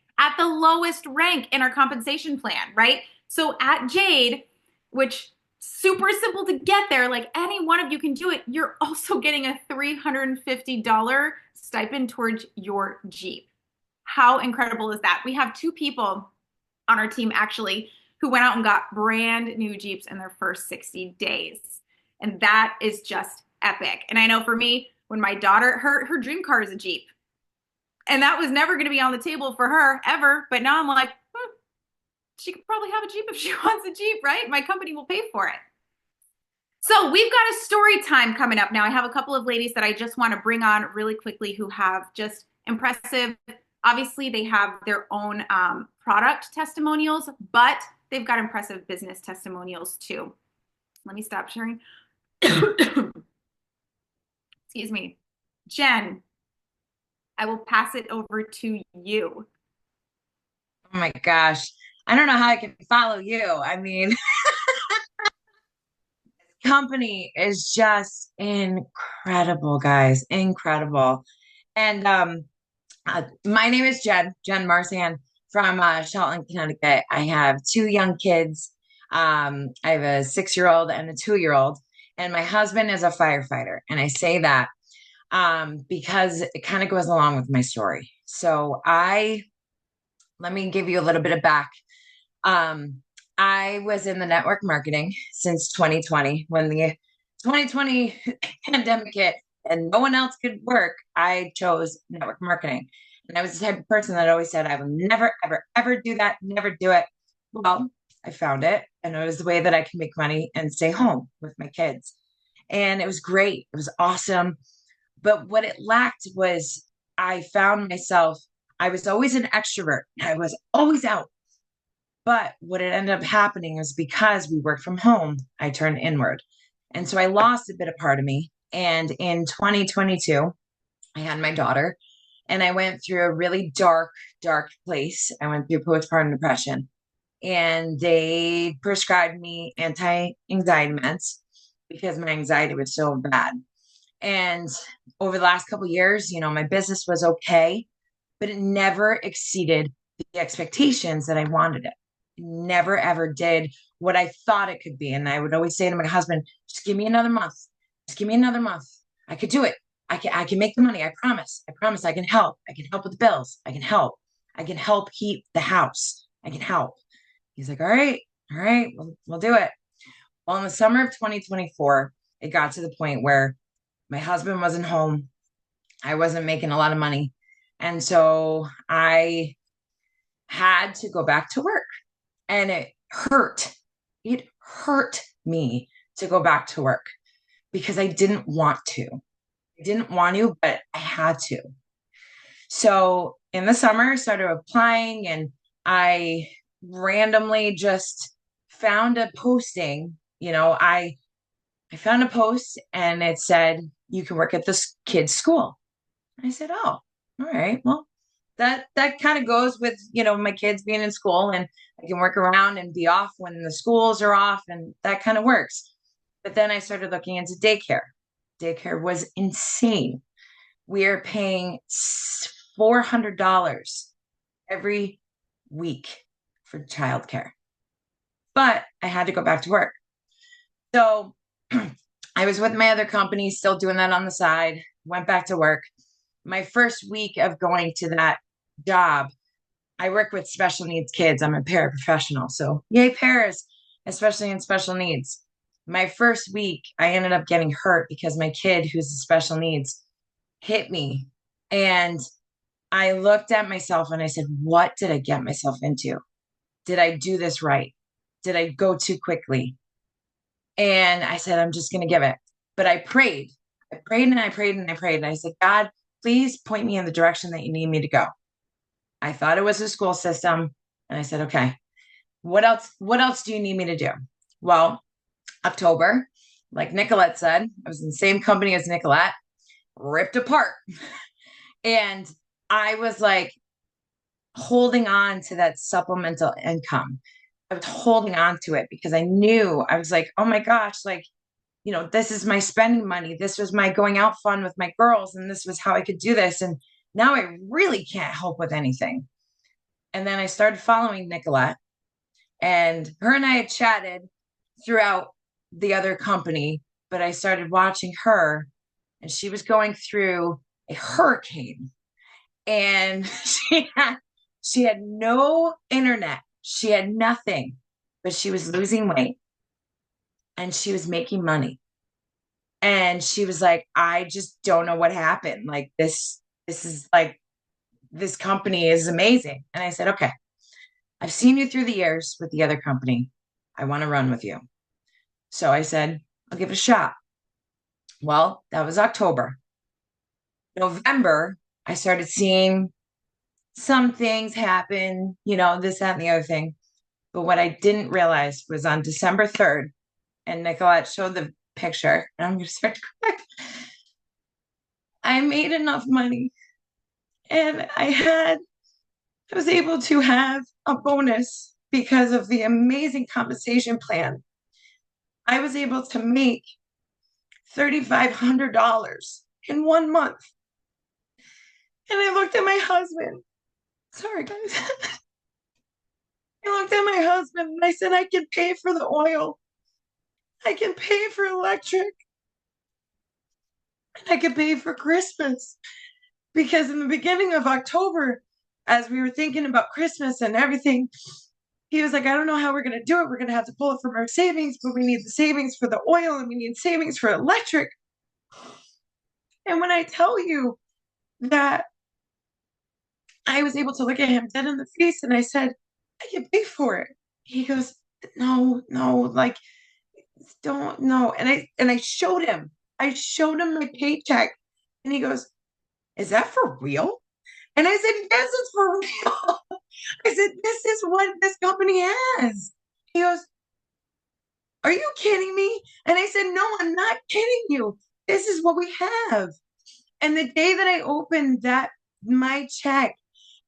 in our compensation plan, right? So at Jade, which super simple to get there, like any one of you can do it, you're also getting a $350 stipend towards your Jeep. How incredible is that? We have two people on our team actually who went out and got brand new Jeeps in their first 60 days. And that is just epic. And I know for me, when my daughter, her dream car is a Jeep. And that was never going to be on the table for her ever. But now I'm like, she could probably have a Jeep if she wants a Jeep, right? My company will pay for it. So we've got a story time coming up now. I have a couple of ladies that I just want to bring on really quickly who have just impressive. Obviously, they have their own product testimonials, but they've got impressive business testimonials too. Let me stop sharing. Excuse me. Jen, I will pass it over to you. Oh my gosh. I don't know how I can follow you. I mean, company is just incredible, guys. Incredible. And my name is Jen Marsan from Charlotte, Connecticut. I have two young kids. I have a 6-year-old and a 2-year-old, and my husband is a firefighter. And I say that because it kind of goes along with my story. So let me give you a little bit of back. Um, I was in the network marketing since 2020 when the 2020 pandemic hit and no one else could work. I chose network marketing. And I was the type of person that always said, I will never, ever, ever do that, never do it. Well, I found it, and it was the way that I can make money and stay home with my kids. And it was great. It was awesome. But what it lacked was I found myself, I was always an extrovert. I was always out. But what it ended up happening is because we worked from home, I turned inward. And so I lost a bit of part of me. And in 2022, I had my daughter and I went through a really dark, dark place. I went through postpartum depression and they prescribed me anti-anxiety meds because my anxiety was so bad. And over the last couple of years, my business was okay, but it never exceeded the expectations that I wanted it. Never ever did what I thought it could be. And I would always say to my husband, just give me another month. Just give me another month. I could do it. I can make the money. I promise. I promise I can help. I can help with the bills. I can help. I can help heat the house. I can help. He's like, all right, we'll do it. Well, in the summer of 2024, it got to the point where my husband wasn't home. I wasn't making a lot of money. And so I had to go back to work. And it hurt. It hurt me to go back to work because I didn't want to. I didn't want to, but I had to. So in the summer, I started applying and I randomly just found a posting. I found a post and it said, you can work at this kid's school. I said, oh, all right. Well, that kind of goes with, my kids being in school and I can work around and be off when the schools are off and that kind of works. But then I started looking into daycare. Daycare was insane. We are paying $400 every week for childcare. But I had to go back to work. So I was with my other company, still doing that on the side, went back to work. My first week of going to that job, I work with special needs kids. I'm a paraprofessional. So yay, paras, especially in special needs. My first week, I ended up getting hurt because my kid, who's a special needs, hit me. And I looked at myself and I said, what did I get myself into? Did I do this right? Did I go too quickly? And I said, I'm just going to give it. But I prayed. I prayed and I prayed and I prayed. And I said, God, please point me in the direction that you need me to go. I thought it was a school system. And I said, okay, what else do you need me to do? Well, October, like Nicolette said, I was in the same company as Nicolette, ripped apart. And I was like holding on to that supplemental income. I was holding on to it because I knew I was like, oh my gosh, like, this is my spending money. This was my going out fun with my girls, and this was how I could do this. And now I really can't help with anything. And then I started following Nicolette, and her and I had chatted throughout the other company, but I started watching her, and she was going through a hurricane, and she had no internet. She had nothing, but she was losing weight and she was making money. And she was like, I just don't know what happened. Like this is like this company is amazing. And I said, okay, I've seen you through the years with the other company. I want to run with you. So I said, I'll give it a shot. Well, that was October. November, I started seeing some things happen, this, that, and the other thing. But what I didn't realize was on December 3rd, and Nicolette showed the picture, and I'm going to start crying. I made enough money, and I was able to have a bonus because of the amazing compensation plan. I was able to make $3,500 in 1 month. And I looked at my husband. Sorry, guys. I looked at my husband and I said, I can pay for the oil. I can pay for electric. And I can pay for Christmas. Because in the beginning of October, as we were thinking about Christmas and everything, he was like, I don't know how we're going to do it. We're going to have to pull it from our savings, but we need the savings for the oil and we need savings for electric. And when I tell you that I was able to look at him dead in the face and I said, I can pay for it. He goes, no, like, don't, no. And I showed him my paycheck and he goes, is that for real? And I said, yes, it's for real. I said, this is what this company has. He goes, are you kidding me? And I said, no, I'm not kidding you. This is what we have. And the day that I opened my check,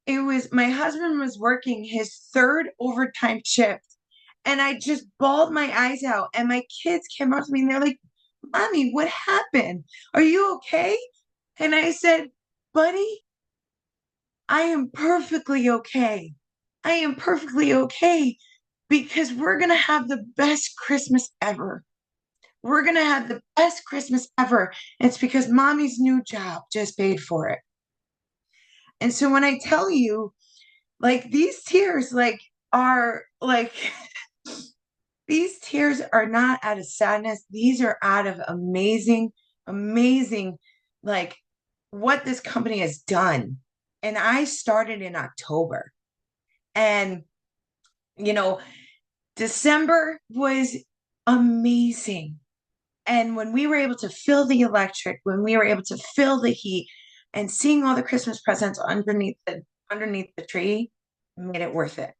it was my husband was working his third overtime shift. And I just bawled my eyes out. And my kids came up to me and they're like, Mommy, what happened? Are you okay? And I said, buddy, I am perfectly okay. I am perfectly okay because we're going to have the best Christmas ever. We're going to have the best Christmas ever. And it's because mommy's new job just paid for it. And so when I tell you, like, these tears, like, are like, these tears are not out of sadness. These are out of amazing, amazing, like, what this company has done. And I started in October. And, December was amazing. And when we were able to fill the electric, when we were able to fill the heat and seeing all the Christmas presents underneath the tree made it worth it.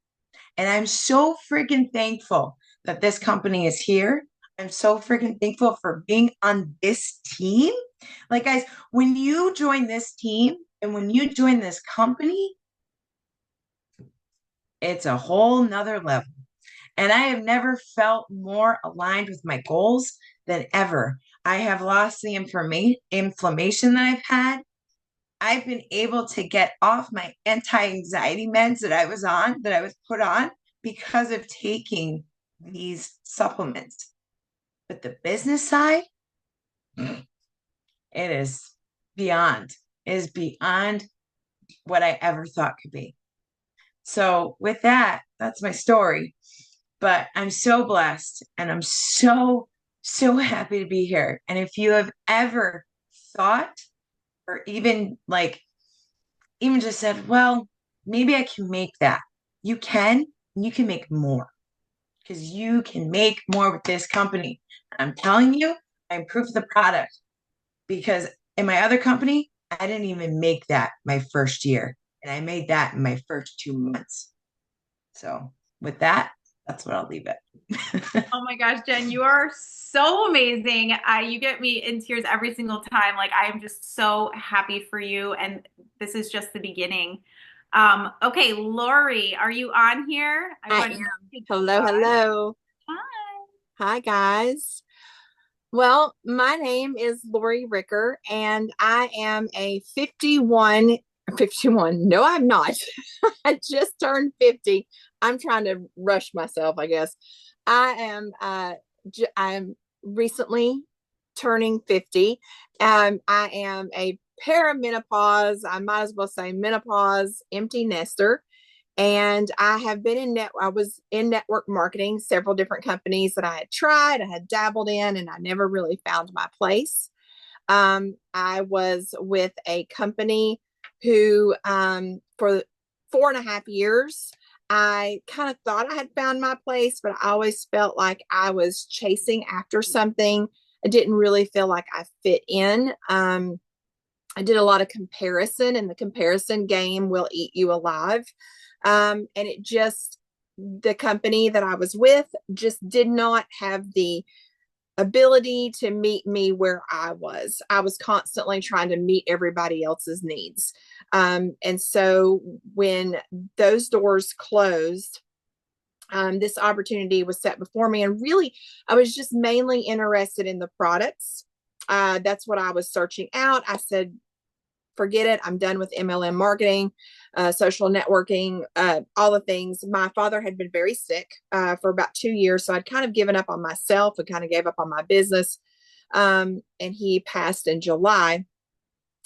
And I'm so freaking thankful that this company is here. I'm so freaking thankful for being on this team. Like, guys, when you join this team and when you join this company, it's a whole nother level. And I have never felt more aligned with my goals than ever. I have lost the inflammation that I've had. I've been able to get off my anti-anxiety meds that I was put on because of taking these supplements. But the business side, it is beyond, what I ever thought could be. So with that, that's my story. But I'm so blessed and I'm so, so happy to be here. And if you have ever thought or even just said, well, maybe I can make that. You can make more because you can make more with this company. I'm telling you, I improved the product because in my other company, I didn't even make that my first year. And I made that in my first 2 months. So with that, that's what I'll leave it. Oh my gosh, Jen, you are so amazing. You get me in tears every single time. Like, I am just so happy for you. And this is just the beginning. Okay, Lori, are you on here? I am. Hello, hello. Hi. Hi, guys. Well, my name is Lori Ricker, and I am a 51. 51. No, I'm not. I just turned 50. I'm trying to rush myself, I guess. I am I'm recently turning 50. I am a perimenopause, I might as well say menopause empty nester. And I was in network marketing, several different companies that I had tried, I had dabbled in, and I never really found my place. I was with a company who, for 4.5 years, I kind of thought I had found my place, but I always felt like I was chasing after something. I didn't really feel like I fit in. I did a lot of comparison, and the comparison game will eat you alive. And the company that I was with just did not have the ability to meet me where I was. I was constantly trying to meet everybody else's needs. And so when those doors closed, this opportunity was set before me. And really, I was just mainly interested in the products. That's what I was searching out. I said, forget it. I'm done with MLM marketing, social networking, all the things. My father had been very sick for about 2 years. So I'd kind of given up on myself and kind of gave up on my business. And he passed in July.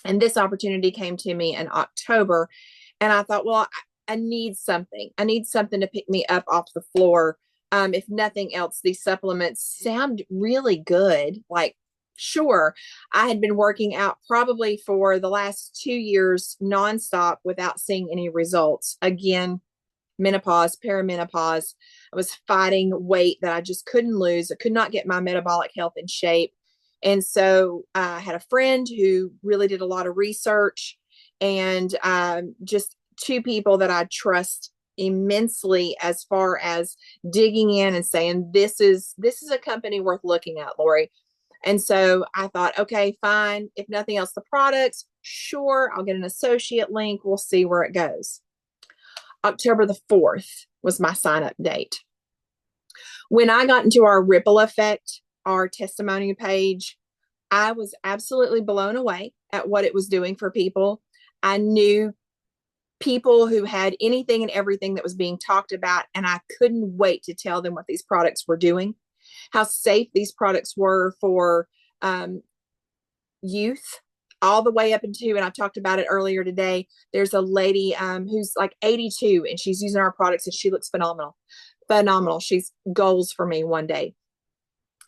And this opportunity came to me in October. And I thought, well, I need something. I need something to pick me up off the floor. If nothing else, these supplements sound really good. Like, sure, I had been working out probably for the last 2 years nonstop without seeing any results. Again, menopause, perimenopause. I was fighting weight that I just couldn't lose. I could not get my metabolic health in shape. And so I had a friend who really did a lot of research, and just two people that I trust immensely as far as digging in and saying, this is a company worth looking at, Lori. And so I thought, okay, fine. If nothing else, the products, sure, I'll get an associate link. We'll see where it goes. October the 4th was my sign up date. When I got into our Ripple Effect, our testimonial page, I was absolutely blown away at what it was doing for people. I knew people who had anything and everything that was being talked about, and I couldn't wait to tell them what these products were doing, how safe these products were for youth, all the way up into, and I talked about it earlier today, there's a lady who's like 82, and she's using our products, and she looks phenomenal. Phenomenal. She's goals for me one day.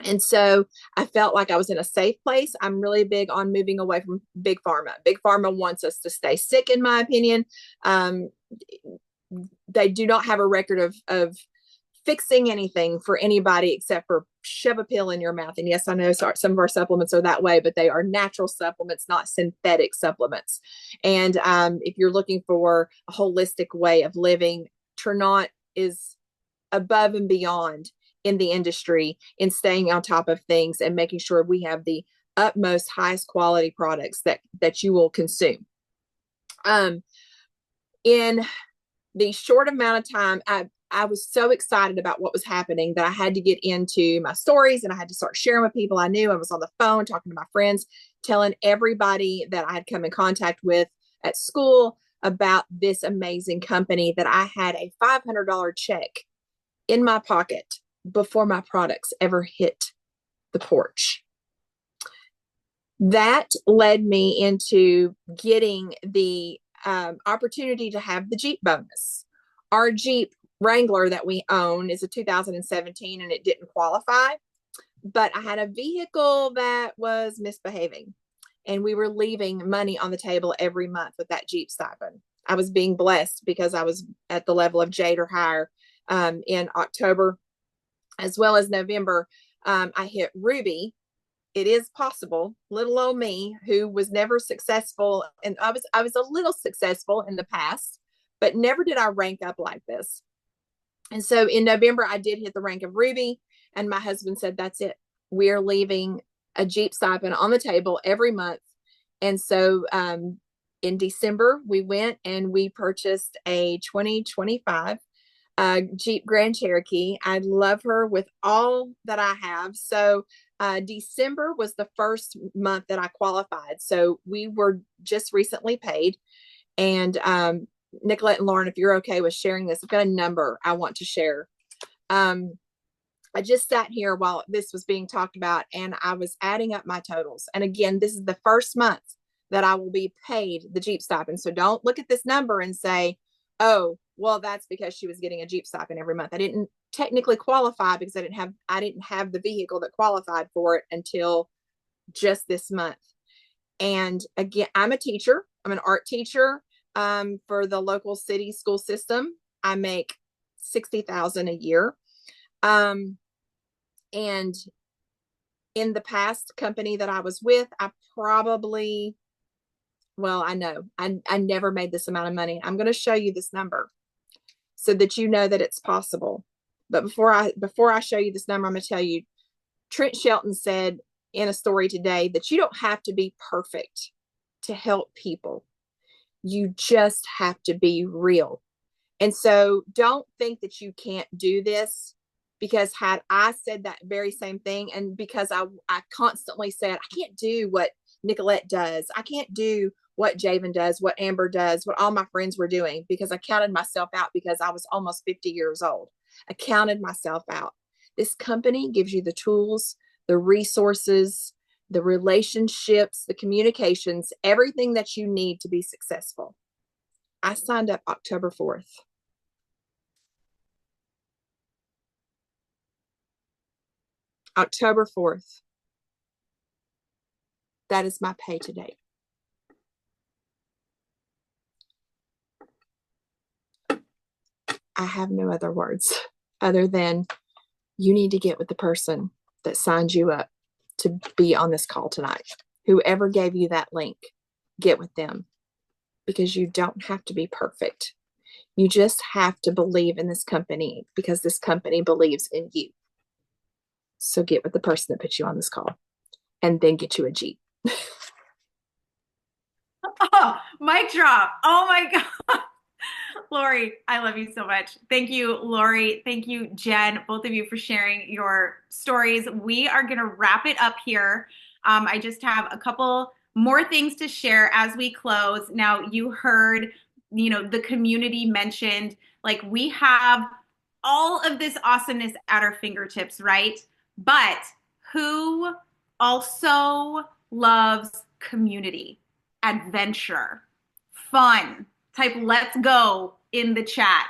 And so I felt like I was in a safe place. I'm really big on moving away from big pharma. Big pharma wants us to stay sick, in my opinion. They do not have a record of fixing anything for anybody except for shove a pill in your mouth. And yes, I know some of our supplements are that way, but they are natural supplements, not synthetic supplements. And if you're looking for a holistic way of living, Tranont is above and beyond in the industry in staying on top of things and making sure we have the utmost highest quality products that you will consume. In the short amount of time, I was so excited about what was happening that I had to get into my stories, and I had to start sharing with people I knew. I was on the phone talking to my friends, telling everybody that I had come in contact with at school about this amazing company, that I had a $500 check in my pocket before my products ever hit the porch. That led me into getting the opportunity to have the Jeep bonus. Our Jeep Wrangler that we own is a 2017, and it didn't qualify, but I had a vehicle that was misbehaving, and we were leaving money on the table every month with that Jeep stipend. I was being blessed because I was at the level of Jade or higher. In October as well as November, I hit Ruby. It is possible. Little old me, who was never successful, and I was a little successful in the past, but never did I rank up like this. And so in November, I did hit the rank of Ruby, and my husband said, that's it. We're leaving a Jeep stipend on the table every month. And so in December, we went and we purchased a 2025 Jeep Grand Cherokee. I love her with all that I have. So December was the first month that I qualified. So we were just recently paid. And Nicolette and Lauren, if you're okay with sharing this, I've got a number I want to share. I just sat here while this was being talked about and I was adding up my totals. And again, this is the first month that I will be paid the Jeep stipend. So don't look at this number and say, oh, well, that's because she was getting a Jeep stipend every month. I didn't technically qualify because I didn't have the vehicle that qualified for it until just this month. And again, I'm a teacher. I'm an art teacher for the local city school system. I make $60,000 a year. And in the past company that I was with, I probably, well, I know I never made this amount of money. I'm going to show you this number so that you know that it's possible. But before I show you this number, I'm going to tell you, Trent Shelton said in a story today that you don't have to be perfect to help people. You just have to be real. And so don't think that you can't do this, because had I said that very same thing, and because I constantly said, I can't do what Nicolette does. I can't do what Javen does, what Amber does, what all my friends were doing, because I counted myself out because I was almost 50 years old. I counted myself out. This company gives you the tools, the resources, the relationships, the communications, everything that you need to be successful. I signed up October 4th. October 4th. That is my pay to date. I have no other words other than you need to get with the person that signed you up to be on this call tonight. Whoever gave you that link, get with them, because you don't have to be perfect. You just have to believe in this company because this company believes in you. So get with the person that put you on this call and then get you a Jeep. Oh, mic drop. Oh my God. Lori, I love you so much. Thank you, Lori. Thank you, Jen, both of you for sharing your stories. We are going to wrap it up here. I just have a couple more things to share as we close. Now, you heard, the community mentioned, like, we have all of this awesomeness at our fingertips, right? But who also loves community, adventure, fun? Type let's go in the chat.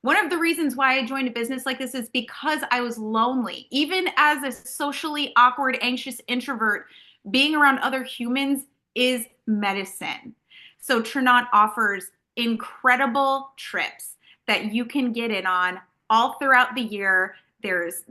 One of the reasons why I joined a business like this is because I was lonely. Even as a socially awkward, anxious introvert, being around other humans is medicine. So Tranont offers incredible trips that you can get in on all throughout the year. There's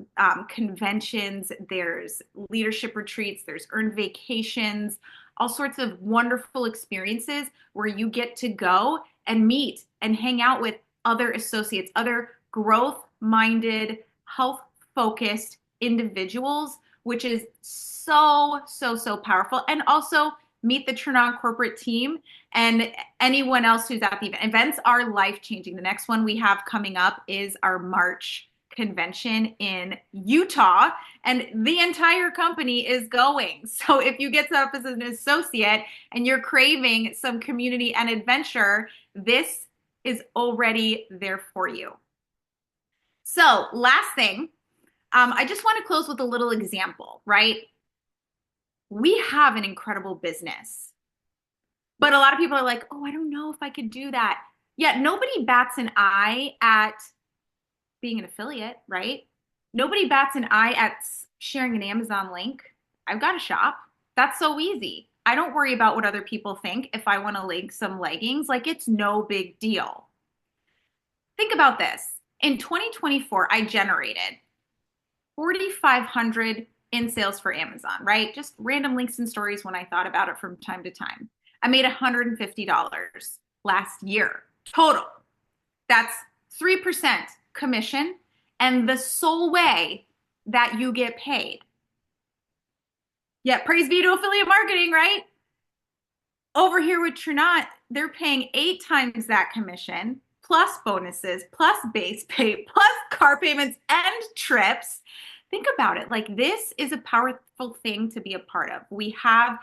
conventions, there's leadership retreats, there's earned vacations, all sorts of wonderful experiences where you get to go and meet and hang out with other associates, other growth-minded, health-focused individuals, which is so, so, so powerful. And also meet the Tranont corporate team and anyone else who's at the event. Events are life-changing. The next one we have coming up is our March convention in Utah, and the entire company is going. So if you get set up as an associate and you're craving some community and adventure, this is already there for you. So last thing, I just want to close with a little example, right? We have an incredible business, but a lot of people are like, oh, I don't know if I could do that. Yet nobody bats an eye at being an affiliate, right? Nobody bats an eye at sharing an Amazon link. I've got a shop. That's so easy. I don't worry about what other people think if I want to link some leggings. Like, it's no big deal. Think about this. In 2024, I generated 4,500 in sales for Amazon, right? Just random links and stories when I thought about it from time to time. I made $150 last year total. That's 3% commission and the sole way that you get paid. Yeah, praise be to affiliate marketing, right? Over here with Tranont, they're paying 8 times that commission, plus bonuses, plus base pay, plus car payments and trips. think about it. Like, this is a powerful thing to be a part of. We have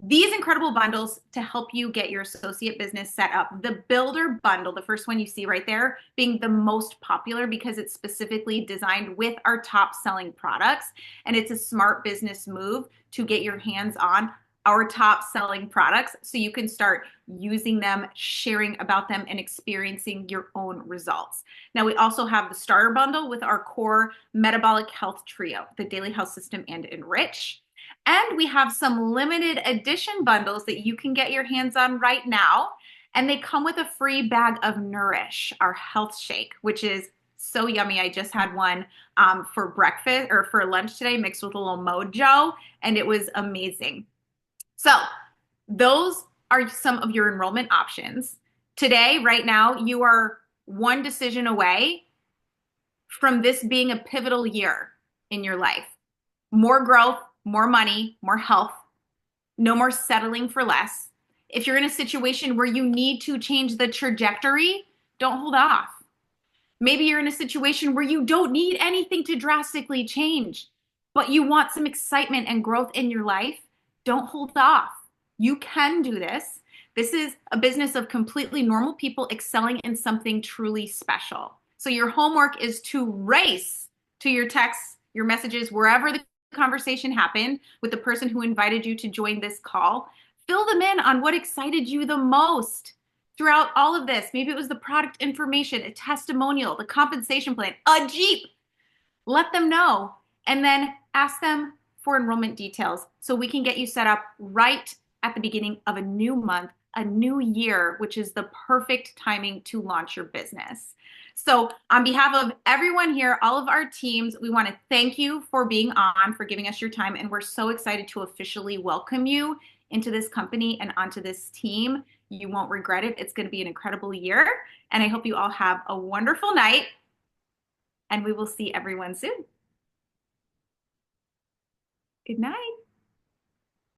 these incredible bundles to help you get your associate business set up. The builder bundle, the first one you see right there, being the most popular because it's specifically designed with our top selling products. And it's a smart business move to get your hands on our top selling products so you can start using them, sharing about them, and experiencing your own results. Now, we also have the starter bundle with our core metabolic health trio, the daily health system and enrich. And we have some limited edition bundles that you can get your hands on right now. And they come with a free bag of Nourish, our health shake, which is so yummy. I just had one for breakfast or for lunch today, mixed with a little mojo, and it was amazing. So those are some of your enrollment options. Today, right now, you are one decision away from this being a pivotal year in your life. More growth, more money, more health, no more settling for less. If you're in a situation where you need to change the trajectory, don't hold off. Maybe you're in a situation where you don't need anything to drastically change, but you want some excitement and growth in your life. Don't hold off. You can do this. This is a business of completely normal people excelling in something truly special. So your homework is to race to your texts, your messages, wherever the conversation happened with the person who invited you to join this call. Fill them in on what excited you the most throughout all of this. Maybe it was the product information, a testimonial, the compensation plan, a Jeep. Let them know, and then ask them for enrollment details so we can get you set up right at the beginning of a new month, a new year, which is the perfect timing to launch your business. So on behalf of everyone here, all of our teams, we want to thank you for being on, for giving us your time, and we're so excited to officially welcome you into this company and onto this team. You won't regret it. It's going to be an incredible year, and I hope you all have a wonderful night, and we will see everyone soon. Good night.